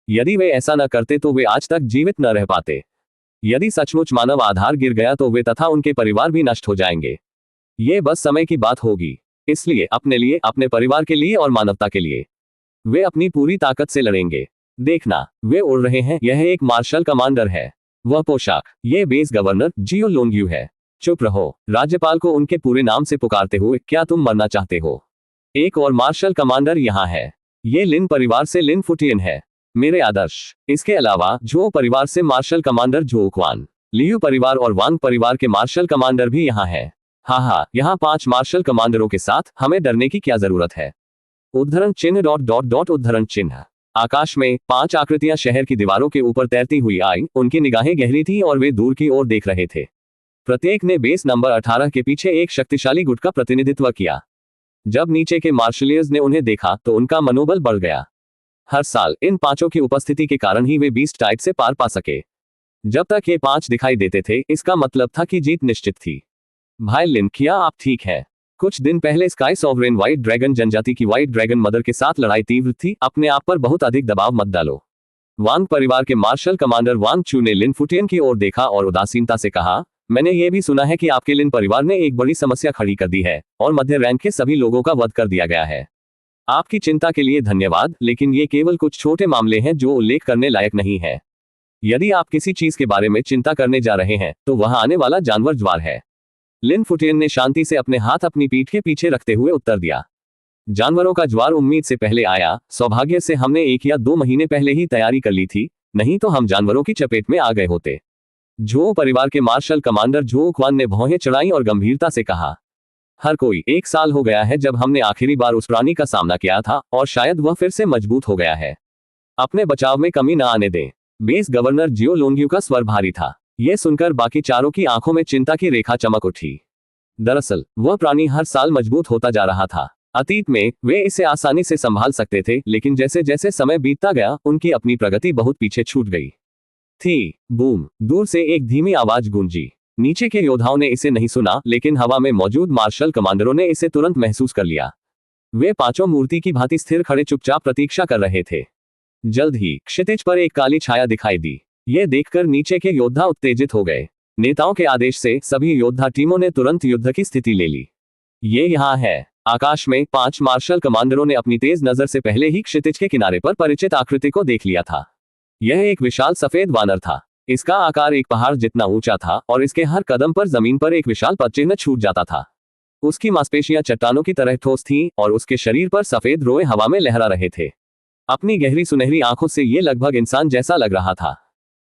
यदि वे ऐसा न करते तो वे आज तक जीवित न रह पाते। यदि सचमुच मानव आधार गिर गया तो वे तथा उनके परिवार भी नष्ट हो जाएंगे। ये बस समय की बात होगी। इसलिए अपने लिए, अपने परिवार के लिए और मानवता के लिए वे अपनी पूरी ताकत से लड़ेंगे। देखना, वे उड़ रहे हैं। यह एक मार्शल कमांडर है। वह पोशाक, ये बेस गवर्नर जियो लोंग्यू है। चुप रहो। राज्यपाल को उनके पूरे नाम से पुकारते हुए, क्या तुम मरना चाहते हो? एक और मार्शल कमांडर यहाँ है। ये लिन परिवार से लिन फुटियन है, मेरे आदर्श। इसके अलावा झो परिवार से मार्शल कमांडर झो क्वान, लियू परिवार और वांग परिवार के मार्शल कमांडर भी यहाँ है। हाँ, यहाँ 5 मार्शल कमांडरों के साथ हमें डरने की क्या जरूरत है। उद्धरण चिन्ह डॉट डॉट डॉट उद्धरण चिन्ह। आकाश में 5 आकृतियां शहर की दीवारों के ऊपर तैरती हुई आई। उनकी निगाहें गहरी थी और वे दूर की ओर देख रहे थे। प्रत्येक ने बेस नंबर 18 के पीछे एक शक्तिशाली गुट का प्रतिनिधित्व किया। जब नीचे के मार्शलियर्स ने उन्हें देखा तो उनका मनोबल बढ़ गया। हर साल इन 5 की उपस्थिति के कारण ही वे बीस्ट टाइट से पार पा सके। जब तक ये 5 दिखाई देते थे, इसका मतलब था कि जीत निश्चित थी। भाई लिन, क्या आप ठीक है? कुछ दिन पहले स्काई सॉवरेन व्हाइट ड्रैगन जनजाति की व्हाइट ड्रैगन मदर के साथ लड़ाई तीव्र थी। अपने आप पर बहुत अधिक दबाव मत डालो। वांग परिवार के मार्शल कमांडर वांग चू ने लिन फुटियन की ओर देखा और उदासीनता से कहा, मैंने ये भी सुना है कि आपके लिन परिवार ने एक बड़ी समस्या खड़ी कर दी है और मध्य रैंक के सभी लोगों का वध कर दिया गया है। आपकी चिंता के लिए धन्यवाद, लेकिन ये केवल कुछ छोटे मामले हैं जो उल्लेख करने लायक नहीं है। यदि आप किसी चीज के बारे में चिंता करने जा रहे हैं तो वह आने वाला जानवर ज्वार है। लिन फुटियन ने शांति से अपने हाथ अपनी पीठ के पीछे रखते हुए उत्तर दिया। जानवरों का ज्वार उम्मीद से पहले आया। सौभाग्य से हमने 1 या 2 महीने पहले ही तैयारी कर ली थी, नहीं तो हम जानवरों की चपेट में आ गए होते। झो परिवार के मार्शल कमांडर झो क्वान ने भौहें चढ़ाई और गंभीरता से कहा, हर कोई 1 साल हो गया है जब हमने आखिरी बार उस प्राणी का सामना किया था और शायद वह फिर से मजबूत हो गया है। अपने बचाव में कमी न आने दें। बेस गवर्नर जियो लोंग्यू का स्वर भारी था। यह सुनकर बाकी चारों की आंखों में चिंता की रेखा चमक उठी। दरअसल वह प्राणी हर साल मजबूत होता जा रहा था। अतीत में वे इसे आसानी से संभाल सकते थे, लेकिन जैसे जैसे समय बीतता गया उनकी अपनी प्रगति बहुत पीछे छूट गई थी। बूम! दूर से एक धीमी आवाज गूंजी। नीचे के योद्धाओं ने इसे नहीं सुना, लेकिन हवा में मौजूद मार्शल कमांडरों ने इसे तुरंत महसूस कर लिया। वे 5 मूर्ति की भांति स्थिर खड़े चुपचाप प्रतीक्षा कर रहे थे। जल्द ही क्षितिज पर एक काली छाया दिखाई दी। यह देखकर नीचे के योद्धा उत्तेजित हो गए। नेताओं के आदेश से सभी योद्धा टीमों ने तुरंत युद्ध की स्थिति ले ली। ये यहाँ है। आकाश में 5 मार्शल कमांडरों ने अपनी तेज नजर से पहले ही क्षितिज के किनारे पर परिचित आकृति को देख लिया था। यह एक विशाल सफेद वानर था। इसका आकार एक पहाड़ जितना ऊंचा था और इसके हर कदम पर जमीन पर एक विशाल पदचिह्न छूट जाता था। उसकी मांसपेशियां चट्टानों की तरह ठोस थीं और उसके शरीर पर सफेद रोए हवा में लहरा रहे थे। अपनी गहरी सुनहरी आंखों से ये लगभग इंसान जैसा लग रहा था।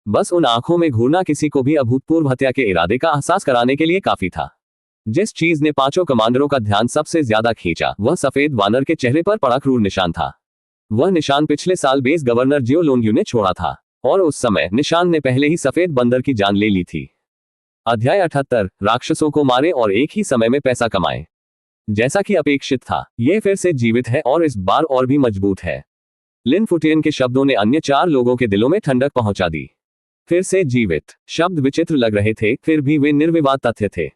बस उन आंखों में घूरना किसी को भी अभूतपूर्व हत्या के इरादे का एहसास कराने के लिए काफी था। जिस चीज ने 5 कमांडरों का ध्यान सबसे ज्यादा खींचा वह सफेद वानर के चेहरे पर पड़ा क्रूर निशान था। वह निशान पिछले साल बेस गवर्नर जियो लोंग्यू ने छोड़ा था और उस समय निशान ने पहले ही सफेद बंदर की जान ले ली थी। अध्याय 78 राक्षसों को मारे और एक ही समय में पैसा कमाए। जैसा कि अपेक्षित था, यह फिर से जीवित है और इस बार और भी मजबूत है। लिन फुटियन के शब्दों ने अन्य 4 लोगों के दिलों में ठंडक पहुंचा दी। फिर से जीवित शब्द विचित्र लग रहे थे, फिर भी वे निर्विवाद तथ्य थे।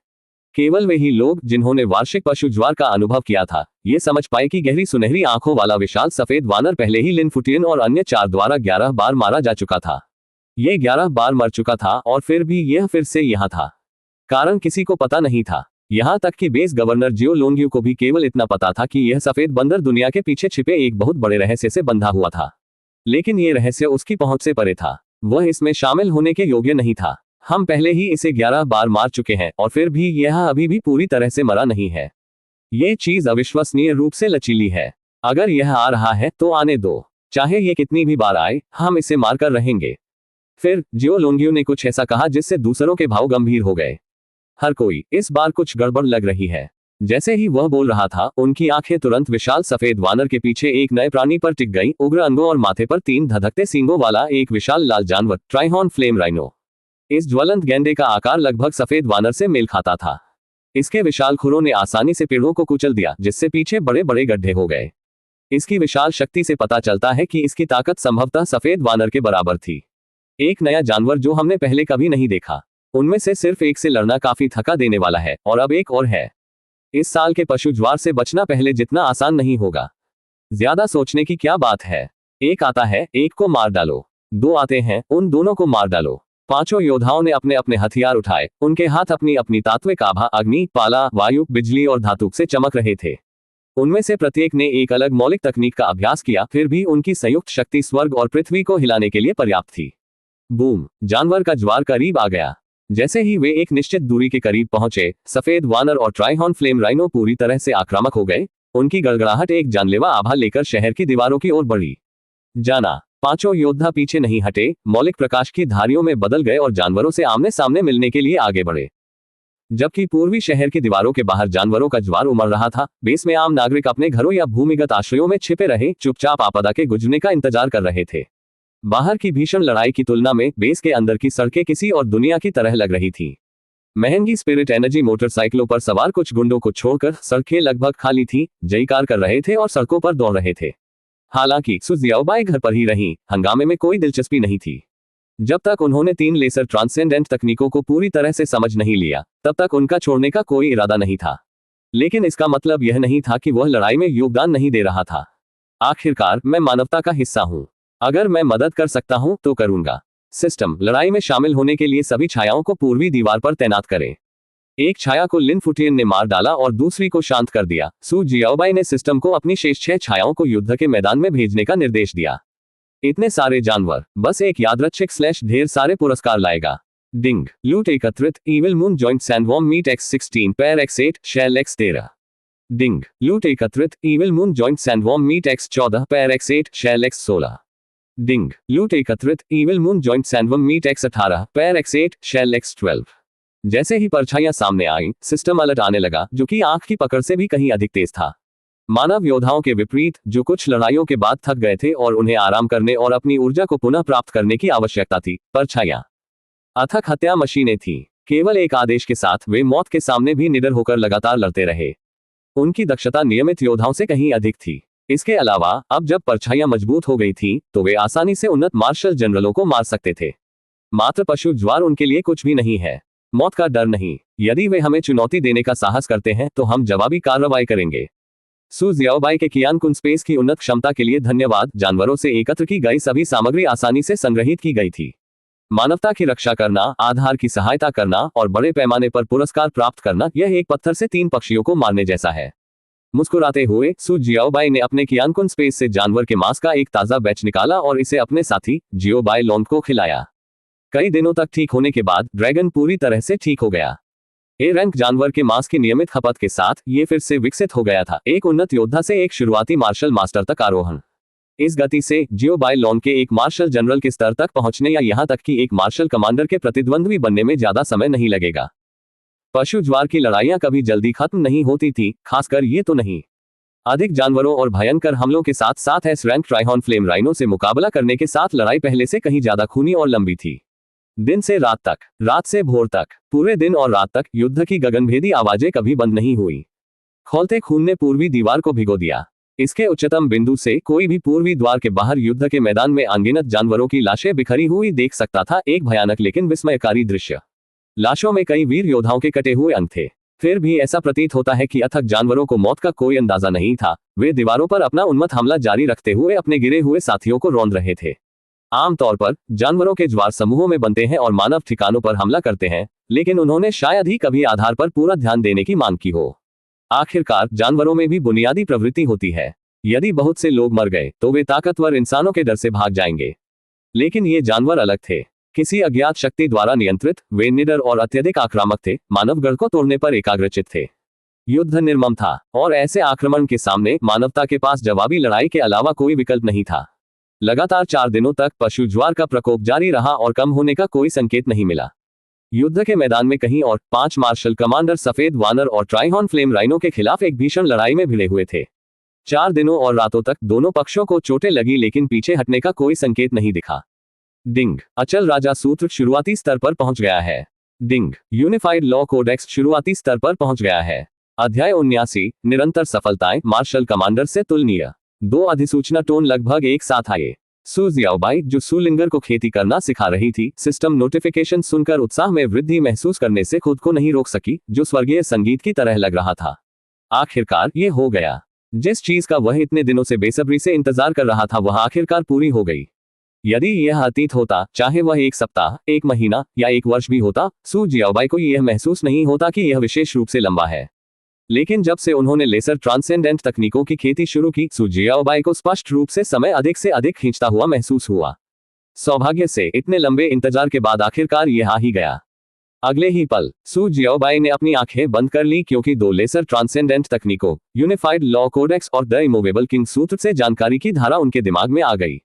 केवल वे ही लोग जिन्होंने वार्षिक पशु ज्वार का अनुभव किया था ये समझ पाए कि गहरी सुनहरी आंखों वाला विशाल सफेद वानर पहले ही लिन फुटियन और अन्य 4 द्वारा 11 बार मारा जा चुका था। ये 11 बार मर चुका था और फिर भी यह फिर से यहाँ था। कारण किसी को पता नहीं था। यहाँ तक कि बेस गवर्नर जियो लोंग्यू को भी केवल इतना पता था कि यह सफेद बंदर दुनिया के पीछे छिपे एक बहुत बड़े रहस्य से बंधा हुआ था। लेकिन यह रहस्य उसकी पहुंच से परे था। वह इसमें शामिल होने के योग्य नहीं था। हम पहले ही इसे 11 बार मार चुके हैं और फिर भी यह अभी भी पूरी तरह से मरा नहीं है। ये चीज अविश्वसनीय रूप से लचीली है। अगर यह आ रहा है तो आने दो। चाहे ये कितनी भी बार आए, हम इसे मारकर रहेंगे। फिर जियो लोंग्यू ने कुछ ऐसा कहा जिससे दूसरों के भाव गंभीर हो गए। हर कोई इस बार कुछ गड़बड़ लग रही है। जैसे ही वह बोल रहा था उनकी आंखें तुरंत विशाल सफेद वानर के पीछे एक नए प्राणी पर टिक गई। उग्र अंगों और माथे पर 3 धधकते सींगों वाला एक विशाल लाल जानवर, ट्राइहॉर्न फ्लेम राइनो। इस ज्वलंत गेंडे का आकार लगभग सफेद वानर से मेल खाता था। इसके विशाल खुरों ने आसानी से पेड़ों को कुचल दिया, जिससे पीछे बड़े बड़े गड्ढे हो गए। इसकी विशाल शक्ति से पता चलता है कि इसकी ताकत संभवतः सफेद वानर के बराबर थी। एक नया जानवर जो हमने पहले कभी नहीं देखा। उनमें से सिर्फ एक से लड़ना काफी थका देने वाला है और अब एक और है। इस साल के पशु ज्वार से बचना पहले जितना आसान नहीं होगा। ज्यादा सोचने की क्या बात है। एक आता है, एक को मार डालो। 2 आते हैं, उन दोनों को मार डालो। 5 योद्धाओं ने अपने अपने हथियार उठाए। उनके हाथ अपनी अपनी तात्विक आभा, अग्नि, पाला, वायु, बिजली और धातु से चमक रहे थे। उनमें से प्रत्येक ने एक अलग मौलिक तकनीक का अभ्यास किया, फिर भी उनकी संयुक्त शक्ति स्वर्ग और पृथ्वी को हिलाने के लिए पर्याप्त थी। बूम! जानवर का ज्वार करीब आ गया। जैसे ही वे एक निश्चित दूरी के करीब पहुंचे, सफेद वानर और ट्राइहॉर्न फ्लेम राइनो पूरी तरह से आक्रामक हो गए। उनकी गड़गड़ाहट एक जानलेवा आभा लेकर शहर की दीवारों की ओर बढ़ी। जाना 5 योद्धा पीछे नहीं हटे, मौलिक प्रकाश की धारियों में बदल गए और जानवरों से आमने सामने मिलने के लिए आगे बढ़े। जबकि पूर्वी शहर की दीवारों के बाहर जानवरों का ज्वार उमड़ रहा था, बेस में आम नागरिक अपने घरों या भूमिगत आश्रयों में छिपे रहे, चुपचाप आपदा के गुजरने का इंतजार कर रहे थे। बाहर की भीषण लड़ाई की तुलना में बेस के अंदर की सड़कें किसी और दुनिया की तरह लग रही थी। महंगी स्पिरिट एनर्जी मोटरसाइकिलों पर सवार कुछ गुंडों को छोड़कर सड़कें लगभग खाली थी, जयकार कर रहे थे और सड़कों पर दौड़ रहे थे। हालांकि सु जियाओबाई घर पर ही रहीं, हंगामे में कोई दिलचस्पी नहीं थी। जब तक उन्होंने 3 लेसर ट्रांसेंडेंट तकनीकों को पूरी तरह से समझ नहीं लिया, तब तक उनका छोड़ने का कोई इरादा नहीं था। लेकिन इसका मतलब यह नहीं था कि वह लड़ाई में योगदान नहीं दे रहा था। आखिरकार मैं मानवता का हिस्सा हूं। अगर मैं मदद कर सकता हूं तो करूंगा। सिस्टम, लड़ाई में शामिल होने के लिए सभी छायाओं को पूर्वी दीवार पर तैनात करें। एक छाया को लिन फुटियन ने मार डाला और दूसरी को शांत कर दिया। सु जियाओबाई ने सिस्टम को अपनी शेष 6 छायाओं को युद्ध के मैदान में भेजने का निर्देश दिया। इतने सारे जानवर, बस एक यादृच्छिक / ढेर सारे पुरस्कार लाएगा। डिंग, लूट एकत्रित, evil moon giant sandworm meat X16 पैर X8 शेल X13। डिंग, लूट एकत्रित, evil moon giant sandworm meat X14 पैर X8 शेल X16। डिंग, लूट एकत्रित, evil moon giant sandworm meat X18 पैर X8 शेल X12। जैसे ही परछाइयां सामने आईं, सिस्टम अलर्ट आने लगा, जो कि आंख की पकड़ से भी कहीं अधिक तेज था। मानव योद्धाओं के विपरीत, जो कुछ लड़ाइयों के बाद थक गए थे और उन्हें आराम करने और अपनी ऊर्जा को पुनः प्राप्त करने की आवश्यकता थी, परछाइयां अथक हत्या मशीनें थीं। केवल एक आदेश के साथ वे मौत के सामने भी निडर होकर लगातार लड़ते रहे। उनकी दक्षता नियमित योद्धाओं से कहीं अधिक थी। इसके अलावा, अब जब परछाइयां मजबूत हो गई थीं, तो वे आसानी से उन्नत मार्शल जनरलों को मार सकते थे। मात्र पशु ज्वार उनके लिए कुछ भी नहीं है। मौत का डर नहीं। यदि वे हमें चुनौती देने का साहस करते हैं तो हम जवाबी कार्रवाई करेंगे। सु जियाओबाई के कियान कुन स्पेस की उन्नत क्षमता के लिए धन्यवाद। जानवरों से एकत्र की गई सभी सामग्री आसानी से संग्रहित की गई थी। मानवता की रक्षा करना, आधार की सहायता करना और बड़े पैमाने पर पुरस्कार प्राप्त करना, यह एक पत्थर से 3 पक्षियों को मारने जैसा है। मुस्कुराते हुए सु जियाओबाई ने अपने कियान कुन स्पेस से जानवर के मांस का एक ताजा बैच निकाला और इसे अपने साथी जियोबाई लोंग को खिलाया। कई दिनों तक ठीक होने के बाद ड्रैगन पूरी तरह से ठीक हो गया। ए रैंक जानवर के मांस की नियमित खपत के साथ ये फिर से विकसित हो गया था, एक उन्नत योद्धा से एक शुरुआती मार्शल मास्टर तक आरोहण। इस गति से जियोबाई लोंग के एक मार्शल जनरल के स्तर तक पहुंचने या यहां तक कि एक मार्शल कमांडर के प्रतिद्वंद्वी बनने में ज्यादा समय नहीं लगेगा। पशु ज्वार की लड़ाइयां कभी जल्दी खत्म नहीं होती थी, खासकर ये तो नहीं। अधिक जानवरों और भयंकर हमलों के साथ साथ एस रैंक ट्राइहॉर्न फ्लेम राइनो से मुकाबला करने के साथ लड़ाई पहले से कहीं ज्यादा खूनी और लंबी थी। दिन से रात तक, रात से भोर तक, पूरे दिन और रात तक युद्ध की गगनभेदी आवाजें कभी बंद नहीं हुई। खौलते खून ने पूर्वी दीवार को भिगो दिया। इसके उच्चतम बिंदु से कोई भी पूर्वी द्वार के बाहर युद्ध के मैदान में अनगिनत जानवरों की लाशें बिखरी हुई देख सकता था, एक भयानक लेकिन विस्मयकारी दृश्य। लाशों में कई वीर योद्धाओं के कटे हुए अंग थे। फिर भी ऐसा प्रतीत होता है कि अथक जानवरों को मौत का कोई अंदाजा नहीं था। वे दीवारों पर अपना उन्मत्त हमला जारी रखते हुए अपने गिरे हुए साथियों को रौंद रहे थे। आमतौर पर जानवरों के ज्वार समूहों में बनते हैं और मानव ठिकानों पर हमला करते हैं, लेकिन उन्होंने शायद ही कभी आधार पर पूरा ध्यान देने की मांग की हो। आखिरकार जानवरों में भी बुनियादी प्रवृत्ति होती है। यदि बहुत से लोग मर गए तो वे ताकतवर इंसानों के डर से भाग जाएंगे। लेकिन ये जानवर अलग थे। किसी अज्ञात शक्ति द्वारा नियंत्रित, वे निडर और अत्यधिक आक्रामक थे, मानवगढ़ को तोड़ने पर एकाग्रचित थे। युद्ध निर्मम था और ऐसे आक्रमण के सामने मानवता के पास जवाबी लड़ाई के अलावा कोई विकल्प नहीं था। लगातार 4 दिनों तक पशु ज्वार का प्रकोप जारी रहा और कम होने का कोई संकेत नहीं मिला। युद्ध के मैदान में कहीं और 5 मार्शल कमांडर सफेद वानर और ट्राइहॉर्न फ्लेम राइनो के खिलाफ एक भीषण लड़ाई में भिड़े हुए थे। 4 दिनों और रातों तक दोनों पक्षों को चोटें लगी, लेकिन पीछे हटने का कोई संकेत नहीं दिखा। डिंग, अचल राजा सूत्र शुरुआती स्तर पर पहुंच गया है। डिंग, यूनिफाइड लॉ कोडेक्स शुरुआती स्तर पर पहुंच गया है। अध्याय 79, निरंतर सफलताएं, मार्शल कमांडर से तुलनीय। 2 अधिसूचना टोन लगभग एक साथ आए। सु जियाओबाई, जो सुलिंगर को खेती करना सिखा रही थी, सिस्टम नोटिफिकेशन सुनकर उत्साह में वृद्धि महसूस करने से खुद को नहीं रोक सकी, जो स्वर्गीय संगीत की तरह लग रहा था। आखिरकार ये हो गया। जिस चीज का वह इतने दिनों से बेसब्री से इंतजार कर रहा था, वह आखिरकार पूरी हो गई। यदि यह अतीत होता, चाहे वह 1 सप्ताह, 1 महीना या 1 वर्ष भी होता, सु जियाओबाई को यह महसूस नहीं होता कि यह विशेष रूप से लंबा है। लेकिन जब से उन्होंने लेसर ट्रांसेंडेंट तकनीकों की खेती शुरू की, सु जियाओबाई को स्पष्ट रूप से समय अधिक से अधिक खींचता हुआ महसूस हुआ। सौभाग्य से इतने लंबे इंतजार के बाद आखिरकार यह आ ही गया। अगले ही पल सु जियाओबाई ने अपनी आंखें बंद कर ली, क्योंकि 2 लेसर ट्रांसेंडेंट तकनीकों, यूनिफाइड लॉ कोडेक्स और द इमूवेबल किंग सूत्र से जानकारी की धारा उनके दिमाग में आ गई।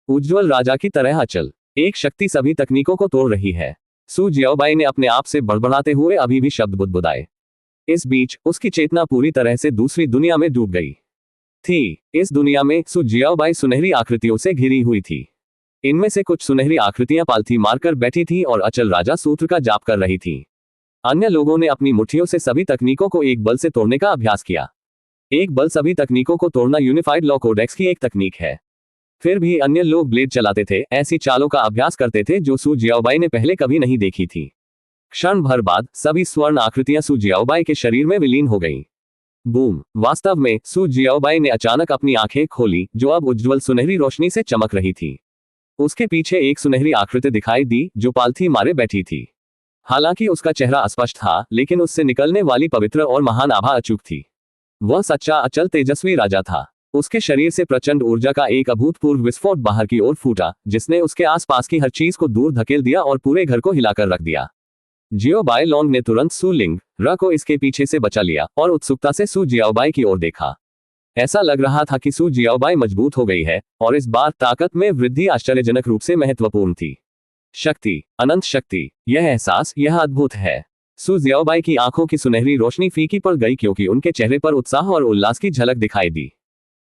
उज्ज्वल राजा की तरह अचल एक शक्ति सभी तकनीकों को तोड़ रही है। सू जियाओबाई ने अपने आप से बड़बड़ाते हुए अभी भी शब्द बुदबुदाए। इस बीच उसकी चेतना पूरी तरह से दूसरी दुनिया में डूब गई थी। इस दुनिया में सू जियाओबाई सुनहरी आकृतियों से घिरी हुई थी। इनमें से कुछ सुनहरी आकृतियां पालथी मारकर बैठी थी और अचल राजा सूत्र का जाप कर रही थी। अन्य लोगों ने अपनी मुट्ठियों से सभी तकनीकों को एक बल से तोड़ने का अभ्यास किया। एक बल सभी तकनीकों को तोड़ना यूनिफाइड लॉ कोडेक्स की एक तकनीक है। फिर भी अन्य लोग ब्लेड चलाते थे, ऐसी चालों का अभ्यास करते थे जो सू जियाओबाई ने पहले कभी नहीं देखी थी। क्षण भर बाद सभी स्वर्ण आकृतियां सू जियाओबाई के शरीर में विलीन हो गईं। बूम! वास्तव में सू जियाओबाई ने अचानक अपनी आंखें खोली, जो अब उज्ज्वल सुनहरी रोशनी से चमक रही थी। उसके पीछे एक सुनहरी आकृति दिखाई दी जो पालथी मारे बैठी थी। हालांकि उसका चेहरा अस्पष्ट था, लेकिन उससे निकलने वाली पवित्र और महान आभा अचूक थी। वह सच्चा अचल तेजस्वी राजा था। उसके शरीर से प्रचंड ऊर्जा का एक अभूतपूर्व विस्फोट बाहर की ओर फूटा, जिसने उसके आसपास की हर चीज को दूर धकेल दिया और पूरे घर को हिलाकर रख दिया। जियाओबाई लोंग ने तुरंत सू लिंग र को इसके पीछे से बचा लिया और उत्सुकता से सू जियाओबाई की ओर देखा। ऐसा लग रहा था कि सू जियाओबाई मजबूत हो गई है और इस बार ताकत में वृद्धि आश्चर्यजनक रूप से महत्वपूर्ण थी। शक्ति, अनंत शक्ति, यह एहसास, यह अद्भुत है। सू जियाओबाई की आंखों की सुनहरी रोशनी फीकी पड़ गई क्योंकि उनके चेहरे पर उत्साह और उल्लास की झलक दिखाई दी।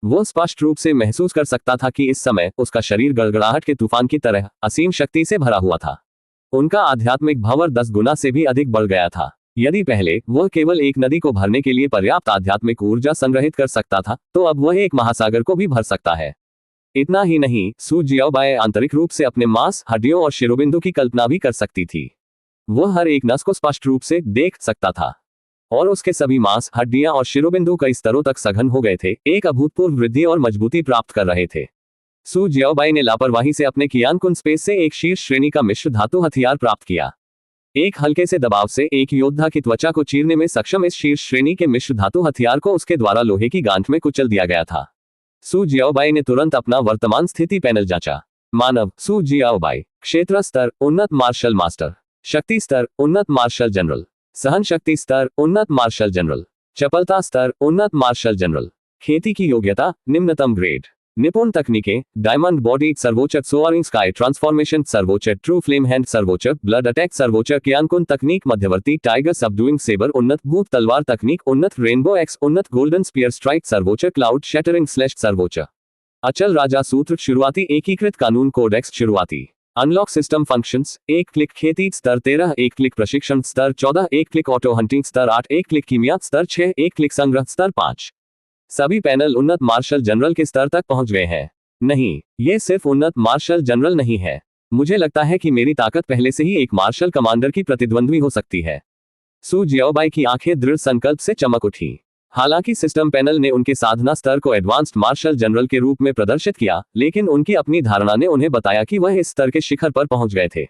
वो स्पष्ट रूप से महसूस कर सकता था कि इस समय उसका शरीर गड़गड़ाहट के तूफान की तरह असीम शक्ति से भरा हुआ था। उनका आध्यात्मिक भावर 10 गुना से भी अधिक बढ़ गया था। यदि पहले वह केवल एक नदी को भरने के लिए पर्याप्त आध्यात्मिक ऊर्जा संग्रहित कर सकता था, तो अब वह एक महासागर को भी भर सकता है। इतना ही नहीं, सू जियाओबाई आंतरिक रूप से अपने मांस, हड्डियों और शिरोबिंदु की कल्पना भी कर सकती थी। वह हर एक नस को स्पष्ट रूप से देख सकता था और उसके सभी मांस, हड्डियां और शिरोबिंदु कई स्तरों तक सघन हो गए थे, एक अभूतपूर्व वृद्धि और मजबूती प्राप्त कर रहे थे। सू जियाओबाई ने लापरवाही से अपने कियानकुन स्पेस से एक शीर्ष श्रेणी का मिश्र धातु हथियार प्राप्त किया। एक हल्के से दबाव से एक योद्धा की त्वचा को चीरने में सक्षम इस शीर्ष श्रेणी के मिश्र धातु हथियार को उसके द्वारा लोहे की गांठ में कुचल दिया गया था। सू जियाओबाई ने तुरंत अपना वर्तमान स्थिति पैनल जांचा। मानव, सू जियाओबाई। क्षेत्र स्तर, उन्नत मार्शल मास्टर। शक्ति स्तर, उन्नत मार्शल जनरल। सहन शक्ति स्तर, उन्नत मार्शल जनरल। चपलता स्तर, उन्नत मार्शल जनरल। खेती की योग्यता, निम्नतम ग्रेड। निपुण तकनीकें, डायमंड बॉडी सर्वोच्च, सोअरिंग स्काई ट्रांसफॉर्मेशन सर्वोच्च, ट्रू फ्लेम हैंड सर्वोच्च, ब्लड अटैक सर्वोच्च, कियानकुन तकनीक मध्यवर्ती, टाइगर सबडुइंग सेबर उन्नत, भूत तलवार तकनीक उन्नत, रेनबो एक्स उन्नत, गोल्डन स्पीयर स्ट्राइक सर्वोच्च, क्लाउड शैटरिंग स्लैश सर्वोच्च। अचल राजा सूत्र शुरुआती एकीकृत कानून कोडेक्स शुरुआती। अनलॉक सिस्टम फंक्शंस, एक क्लिक खेती स्तर 13, एक क्लिक प्रशिक्षण स्तर 14, एक क्लिक ऑटो हंटिंग स्तर 8, एक क्लिक कीमिया स्तर 6, एक क्लिक संग्रह स्तर 5। सभी पैनल उन्नत मार्शल जनरल के स्तर तक पहुंच गए हैं। नहीं, ये सिर्फ उन्नत मार्शल जनरल नहीं है। मुझे लगता है कि मेरी ताकत पहले से ही एक मार्शल कमांडर की प्रतिद्वंद्वी हो सकती है। सू जियाओबाई की आंखें दृढ़ संकल्प से चमक उठी। हालांकि सिस्टम पैनल ने उनके साधना स्तर को एडवांस्ड मार्शल जनरल के रूप में प्रदर्शित किया, लेकिन उनकी अपनी धारणा ने उन्हें बताया कि वह इस स्तर के शिखर पर पहुंच गए थे।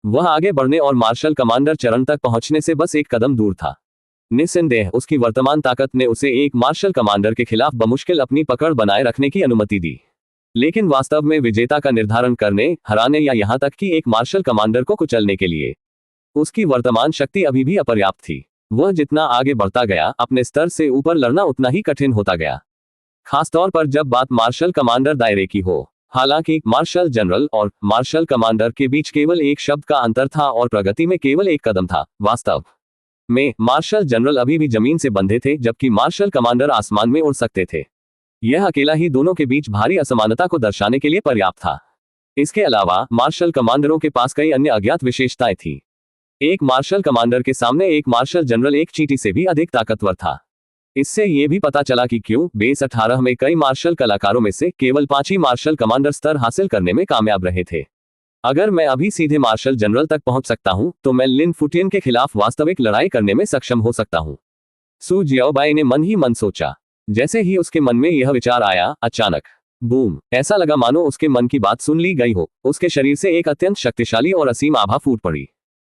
वह आगे बढ़ने और मार्शल कमांडर चरण तक पहुंचने से बस एक कदम दूर था। निस्संदेह उसकी वर्तमान ताकत ने उसे एक मार्शल कमांडर के खिलाफ बमुश्किल अपनी पकड़ बनाए रखने की अनुमति दी। लेकिन वास्तव में विजेता का निर्धारण करने, हराने या यहां तक कि एक मार्शल कमांडर को कुचलने के लिए उसकी वर्तमान शक्ति अभी भी अपर्याप्त थी। वह जितना आगे बढ़ता गया, अपने स्तर से ऊपर लड़ना उतना ही कठिन होता गया, खासतौर पर जब बात मार्शल कमांडर दायरे की हो। हालांकि मार्शल जनरल और मार्शल कमांडर के बीच केवल एक शब्द का अंतर था और प्रगति में केवल एक कदम था। वास्तव में मार्शल जनरल अभी भी जमीन से बंधे थे, जबकि मार्शल कमांडर आसमान में उड़ सकते थे। यह अकेला ही दोनों के बीच भारी असमानता को दर्शाने के लिए पर्याप्त था। इसके अलावा मार्शल कमांडरों के पास कई अन्य अज्ञात विशेषताएं थीं। एक मार्शल कमांडर के सामने एक मार्शल जनरल एक चींटी से भी अधिक ताकतवर था। इससे यह भी पता चला कि क्यों बेस 18 में कई मार्शल कलाकारों में से केवल 5 ही मार्शल कमांडर स्तर हासिल करने में कामयाब रहे थे। अगर मैं अभी सीधे मार्शल जनरल तक पहुंच सकता हूं, तो मैं लिन फुटियन के खिलाफ वास्तविक लड़ाई करने में सक्षम हो सकता हूं। सू जियाओबाई ने मन ही मन सोचा। जैसे ही उसके मन में यह विचार आया, अचानक बूम, ऐसा लगा मानो उसके मन की बात सुन ली गई हो। उसके शरीर से एक अत्यंत शक्तिशाली और असीम आभा फूट पड़ी।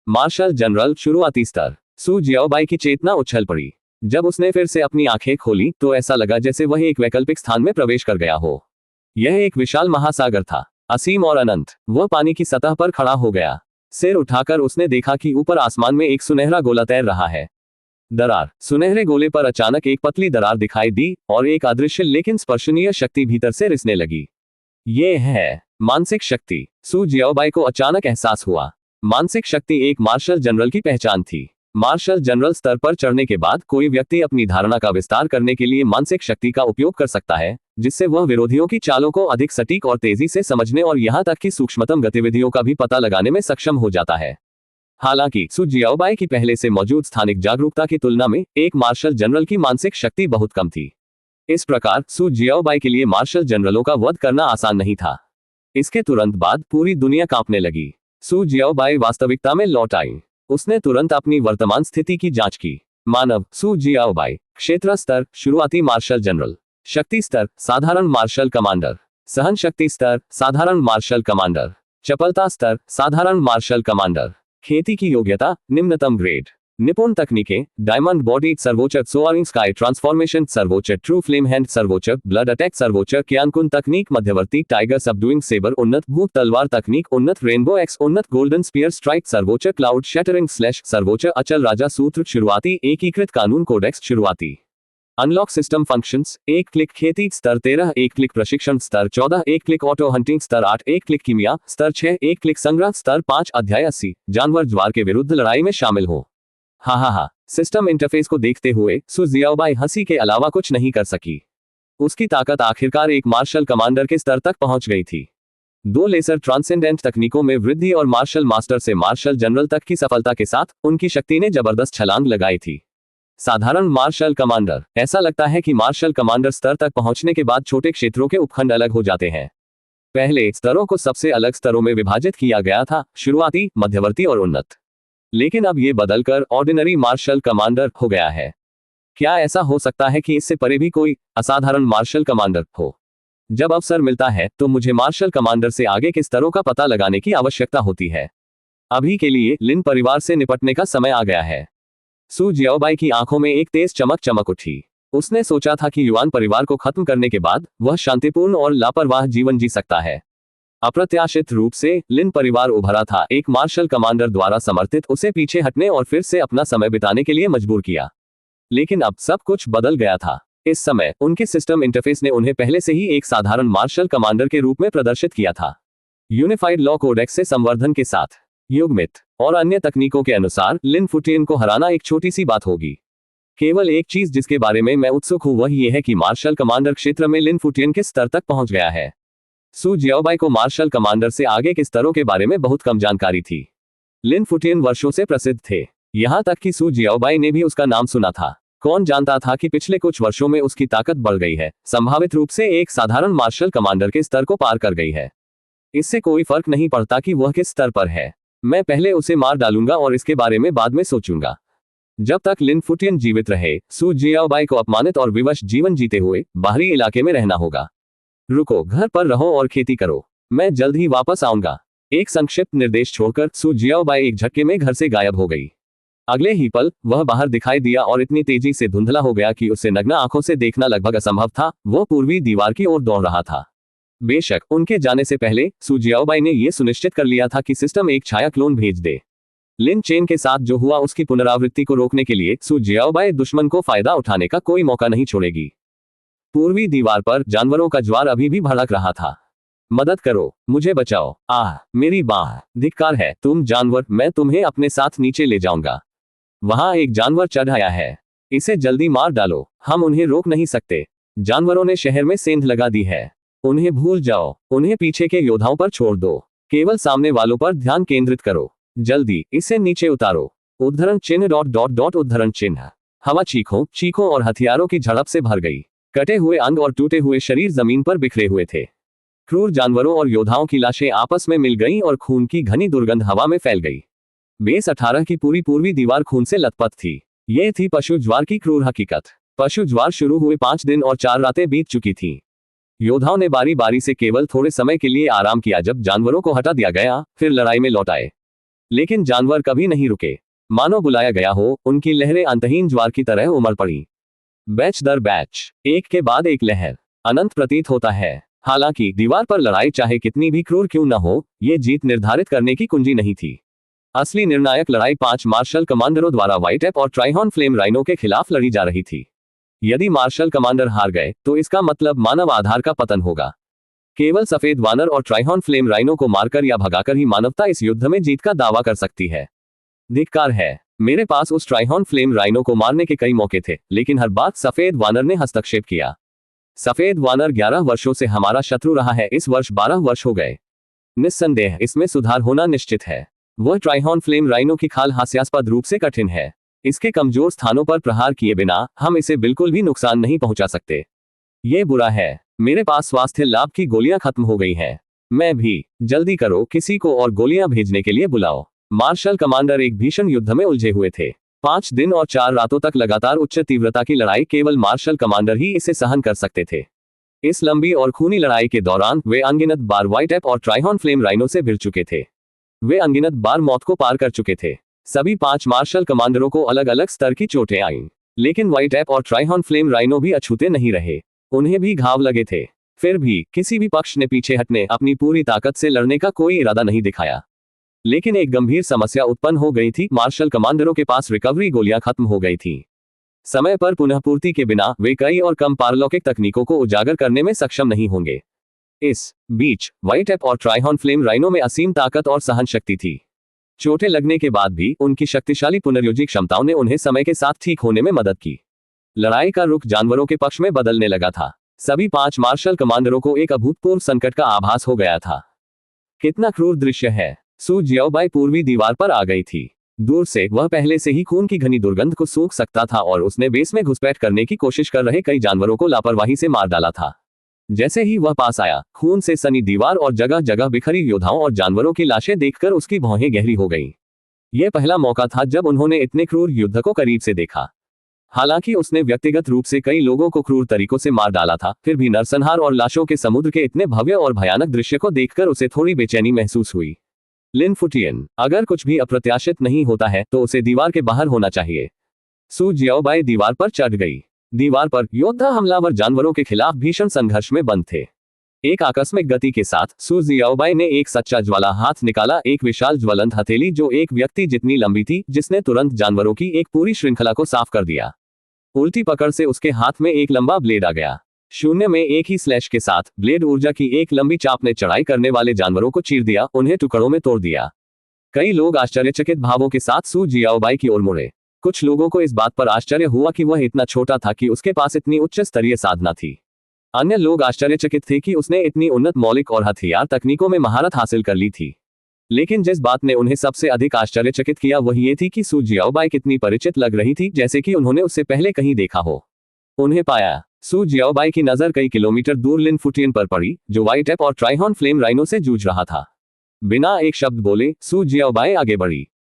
मार्शल जनरल शुरुआती स्तर। सू जियाओबाई की चेतना उछल पड़ी। जब उसने फिर से अपनी आंखें खोली, तो ऐसा लगा जैसे वह एक वैकल्पिक स्थान में प्रवेश कर गया हो। यह एक विशाल महासागर था, असीम और अनंत। वह पानी की सतह पर खड़ा हो गया। सिर उठाकर उसने देखा कि ऊपर आसमान में एक सुनहरा गोला तैर रहा है। दरार। सुनहरे गोले पर अचानक एक पतली दरार दिखाई दी और एक अदृश्य लेकिन स्पर्शनीय शक्ति भीतर से रिसने लगी। ये है मानसिक शक्ति। सू जियाओबाई को अचानक एहसास हुआ। मानसिक शक्ति एक मार्शल जनरल की पहचान थी। मार्शल जनरल स्तर पर चढ़ने के बाद कोई व्यक्ति अपनी धारणा का विस्तार करने के लिए मानसिक शक्ति का उपयोग कर सकता है, जिससे वह विरोधियों की चालों को अधिक सटीक और तेजी से समझने और यहां तक कि सूक्ष्मतम गतिविधियों का भी पता लगाने में सक्षम हो जाता है। हालांकि सु जियाओबाई की पहले से मौजूद स्थानिक जागरूकता की तुलना में एक मार्शल जनरल की मानसिक शक्ति बहुत कम थी। इस प्रकार सु जियाओबाई के लिए मार्शल जनरलों का वध करना आसान नहीं था। इसके तुरंत बाद पूरी दुनिया कांपने लगी। सु जियाओबाई वास्तविकता में लौट आई। उसने तुरंत अपनी वर्तमान स्थिति की जांच की। मानव सु जियाओबाई। क्षेत्र स्तर शुरुआती मार्शल जनरल। शक्ति स्तर साधारण मार्शल कमांडर। सहन शक्ति स्तर साधारण मार्शल कमांडर। चपलता स्तर साधारण मार्शल कमांडर। खेती की योग्यता निम्नतम ग्रेड। निपुण तकनीकें डायमंड बॉडी सर्वोच्च सोअरिंग स्काई ट्रांसफॉर्मेशन सर्वोच्च ट्रू फ्लेम हैंड सर्वोच्च ब्लड अटैक सर्वोच्च क्यानकुन तकनीक मध्यवर्ती टाइगर सबडुइंग सेबर उन्नत भूत तलवार तकनीक उन्नत रेनबो एक्स उन्नत गोल्डन स्पीयर स्ट्राइक सर्वोच्च क्लाउड शैटरिंग स्लैश सर्वोच्च अचल राजा सूत्र शुरुआती एकीकृत कानून कोडेक्स शुरुआती अनलॉक सिस्टम फंक्शंस। एक क्लिक खेती स्तर 13 एक क्लिक प्रशिक्षण स्तर 14 एक क्लिक ऑटो हंटिंग स्तर 8 एक क्लिक कीमिया स्तर 6 एक क्लिक संग्रह स्तर 5 अध्याय 80 जानवर ज्वार के विरुद्ध लड़ाई में शामिल हो। हा सिस्टम इंटरफेस को देखते हुए सु जियाओबाई हंसी के अलावा कुछ नहीं कर सकी। उसकी ताकत आखिरकार एक मार्शल कमांडर के स्तर तक पहुंच गई थी। 2 लेसर ट्रांसेंडेंट तकनीकों में वृद्धि और मार्शल मास्टर से मार्शल जनरल तक की सफलता के साथ उनकी शक्ति ने जबरदस्त छलांग लगाई थी। साधारण मार्शल कमांडर। ऐसा लगता है कि मार्शल कमांडर स्तर तक पहुंचने के बाद छोटे क्षेत्रों के उपखंड अलग हो जाते हैं। पहले स्तरों को सबसे अलग स्तरों में विभाजित किया गया था, शुरुआती, मध्यवर्ती और उन्नत। लेकिन अब ये बदलकर ऑर्डिनरी मार्शल कमांडर हो गया है। क्या ऐसा हो सकता है कि इससे परे भी कोई असाधारण मार्शल कमांडर हो? जब अवसर मिलता है तो मुझे मार्शल कमांडर से आगे के स्तरों का पता लगाने की आवश्यकता होती है। अभी के लिए लिन परिवार से निपटने का समय आ गया है। सु जियाओबाई की आंखों में एक तेज चमक उठी। उसने सोचा था कि युआन परिवार को खत्म करने के बाद वह शांतिपूर्ण और लापरवाह जीवन जी सकता है। अप्रत्याशित रूप से लिन परिवार उभरा था, एक मार्शल कमांडर द्वारा समर्थित, उसे पीछे हटने और फिर से अपना समय बिताने के लिए मजबूर किया। लेकिन अब सब कुछ बदल गया था। इस समय उनके सिस्टम इंटरफेस ने उन्हें पहले से ही एक साधारण मार्शल कमांडर के रूप में प्रदर्शित किया था। यूनिफाइड लॉ कोडेक्स से संवर्धन के साथ युगमित और अन्य तकनीकों के अनुसार लिन फुटियन को हराना एक छोटी सी बात होगी। केवल एक चीज जिसके बारे में मैं उत्सुक हूं वह यह है कि मार्शल कमांडर क्षेत्र में लिन फुटियन के स्तर तक पहुंच गया है। सु जियाओबाई को मार्शल कमांडर से आगे के स्तरों के बारे में बहुत कम जानकारी थी। लिन फुटियन वर्षों से प्रसिद्ध थे, यहां तक कि सु जियाओबाई ने भी उसका नाम सुना था। कौन जानता था कि पिछले कुछ वर्षों में उसकी ताकत बढ़ गई है, संभावित रूप से एक साधारण मार्शल कमांडर के स्तर को पार कर गई है। इससे कोई फर्क नहीं पड़ता कि वह किस स्तर पर है। मैं पहले उसे मार डालूंगा और इसके बारे में बाद में सोचूंगा। जब तक लिन फुटियन जीवित रहे, सु जियाओबाई को अपमानित और विवश जीवन जीते हुए बाहरी इलाके में रहना होगा। रुको, घर पर रहो और खेती करो, मैं जल्द ही वापस आऊंगा। एक संक्षिप्त निर्देश छोड़कर सु जियाओबाई एक झटके में घर से गायब हो गई। अगले ही पल वह बाहर दिखाई दिया और इतनी तेजी से धुंधला हो गया कि उसे नग्न आंखों से देखना लगभग असंभव था। वो पूर्वी दीवार की ओर दौड़ रहा था। बेशक उनके जाने से पहले सु जियाओबाई ने यह सुनिश्चित कर लिया था कि सिस्टम एक छाया क्लोन भेज दे। लिन चेन के साथ जो हुआ उसकी पुनरावृत्ति को रोकने के लिए सु जियाओबाई दुश्मन को फायदा उठाने का कोई मौका नहीं छोड़ेगी। पूर्वी दीवार पर जानवरों का ज्वार अभी भी भड़क रहा था। मदद करो, मुझे बचाओ, आह मेरी बाह, धिक्कार है तुम जानवर, मैं तुम्हें अपने साथ नीचे ले जाऊंगा। वहां एक जानवर चढ़ आया है, इसे जल्दी मार डालो, हम उन्हें रोक नहीं सकते। जानवरों ने शहर में सेंध लगा दी है, उन्हें भूल जाओ, उन्हें पीछे के योद्धाओं पर छोड़ दो, केवल सामने वालों पर ध्यान केंद्रित करो। जल्दी इसे नीचे उतारो। उद्धरण चिन्ह ... उद्धरण चिन्ह। हवा चीखों और हथियारों की झड़प से भर गई। कटे हुए अंग और टूटे हुए शरीर जमीन पर बिखरे हुए थे। क्रूर जानवरों और योद्धाओं की लाशें आपस में मिल गईं और खून की घनी दुर्गंध हवा में फैल गई। बेस 18 की पूरी पूर्वी दीवार खून से लथपथ थी। ये थी पशु ज्वार की क्रूर हकीकत। पशु ज्वार शुरू हुए 5 दिन और 4 रातें बीत चुकी थीं। योद्धाओं ने बारी बारी से केवल थोड़े समय के लिए आराम किया जब जानवरों को हटा दिया गया, फिर लड़ाई में लौट आए। लेकिन जानवर कभी नहीं रुके। मानो बुलाया गया हो, उनकी लहरें अंतहीन ज्वार की तरह उमड़ पड़ी। बैच दर बैच, एक के बाद एक लहर, अनंत प्रतीत होता है। हालांकि दीवार पर लड़ाई चाहे कितनी भी क्रूर क्यों न हो, ये जीत निर्धारित करने की कुंजी नहीं थी। असली निर्णायक लड़ाई 5 मार्शल कमांडरों द्वारा व्हाइट एप और ट्राइहॉर्न फ्लेम राइनो के खिलाफ लड़ी जा रही थी। यदि मार्शल कमांडर हार गए तो इसका मतलब मानव आधार का पतन होगा। केवल सफेद वानर और ट्राइहॉर्न फ्लेम राइनो को मारकर या भगाकर ही मानवता इस युद्ध में जीत का दावा कर सकती है। धिक्कार है, मेरे पास उस ट्राइहॉर्न फ्लेम राइनो को मारने के कई मौके थे, लेकिन हर बार सफेद वानर ने हस्तक्षेप किया। सफेद वानर 11 वर्षों से हमारा शत्रु रहा है, इस वर्ष 12 वर्ष हो गए। निस्संदेह इसमें सुधार होना निश्चित है। वह ट्राइहॉर्न फ्लेम राइनो की खाल हास्यास्पद रूप से कठिन है। इसके कमजोर स्थानों पर प्रहार किए बिना हम इसे बिल्कुल भी नुकसान नहीं पहुंचा सकते। ये बुरा है, मेरे पास स्वास्थ्य लाभ की गोलियां खत्म हो गई हैं। मैं भी। जल्दी करो, किसी को और गोलियां भेजने के लिए बुलाओ। मार्शल कमांडर एक भीषण युद्ध में उलझे हुए थे। 5 दिन और 4 रातों तक लगातार उच्च तीव्रता की लड़ाई केवल मार्शल कमांडर ही इसे सहन कर सकते थे। इस लंबी और खूनी लड़ाई के दौरान वे अनगिनत बार व्हाइट एप और ट्राइहॉर्न फ्लेम राइनो से भिड़ चुके थे। वे अनगिनत बार मौत को पार कर चुके थे। सभी 5 मार्शल कमांडरों को अलग अलग स्तर की चोटें आईं, लेकिन व्हाइट एप और ट्राइहॉर्न फ्लेम राइनो भी अछूते नहीं रहे। उन्हें भी घाव लगे थे। फिर भी किसी भी पक्ष ने पीछे हटने, अपनी पूरी ताकत से लड़ने का कोई इरादा नहीं दिखाया। लेकिन एक गंभीर समस्या उत्पन्न हो गई थी। मार्शल कमांडरों के पास रिकवरी गोलियां खत्म हो गई थी। समय पर पुनःपूर्ति के बिना वे कई और कम पारलौकिक तकनीकों को उजागर करने में सक्षम नहीं होंगे। इस बीच व्हाइट एप और ट्राइहॉर्न फ्लेम राइनो में असीम ताकत और सहन शक्ति थी। चोटें लगने के बाद भी उनकी शक्तिशाली पुनर्योजी क्षमताओं ने उन्हें समय के साथ ठीक होने में मदद की। लड़ाई का रुख जानवरों के पक्ष में बदलने लगा था। सभी 5 मार्शल कमांडरों को एक अभूतपूर्व संकट का आभास हो गया था। कितना क्रूर दृश्य है। सू जियाओबाई पूर्वी दीवार पर आ गई थी। दूर से वह पहले से ही खून की घनी दुर्गंध को सूंघ सकता था और उसने बेस में घुसपैठ करने की कोशिश कर रहे कई जानवरों को लापरवाही से मार डाला था। जैसे ही वह पास आया, खून से सनी दीवार और जगह जगह बिखरी योद्धाओं और जानवरों की लाशें देखकर उसकी भौहें गहरी हो गईं। यह पहला मौका था जब उन्होंने इतने क्रूर युद्ध को करीब से देखा। हालांकि उसने व्यक्तिगत रूप से कई लोगों को क्रूर तरीकों से मार डाला था, फिर भी नरसंहार और लाशों के समुद्र के इतने भव्य और भयानक दृश्य को देखकर उसे थोड़ी बेचैनी महसूस हुई। लिन फुटियन, अगर कुछ भी अप्रत्याशित नहीं होता है तो उसे दीवार के बाहर होना चाहिए। सू जियाओबाई दीवार पर चढ़ गई। दीवार पर योद्धा हमलावर जानवरों के खिलाफ भीषण संघर्ष में बंद थे। एक आकस्मिक गति के साथ सू जियाओबाई ने एक सच्चा ज्वाला हाथ निकाला, एक विशाल ज्वलंत हथेली जो एक व्यक्ति जितनी लंबी थी, जिसने तुरंत जानवरों की एक पूरी श्रृंखला को साफ कर दिया। उल्टी पकड़ से उसके हाथ में एक लंबा ब्लेड आ गया। शून्य में एक ही स्लैश के साथ ब्लेड ऊर्जा की एक लंबी चाप ने चढ़ाई करने वाले जानवरों को चीर दिया, उन्हें टुकड़ों में तोड़ दिया। कई लोग आश्चर्यचकित भावों के साथ सू जियाओबाई की ओर मुड़े। कुछ लोगों को इस बात पर आश्चर्य हुआ कि वह इतना छोटा था कि उसके पास इतनी उच्च स्तरीय साधना थी। अन्य लोग आश्चर्यचकित थे कि उसने इतनी उन्नत मौलिक और हथियार तकनीकों में महारत हासिल कर ली थी। लेकिन जिस बात ने उन्हें सबसे अधिक आश्चर्यचकित किया वह ये थी कि सू जियाओबाई कितनी परिचित लग रही थी, जैसे कि उन्होंने उससे पहले कहीं देखा हो। उन्हें पाया। सू जियाओबाई की नजर कई किलोमीटर दूर लिन फुटियन पर पड़ी, जो व्हाइट एप और ट्राइहॉर्न फ्लेम राइनो से जूझ रहा था। बिना एक शब्द बोले सू जियाओबाई आगे बढ़ी।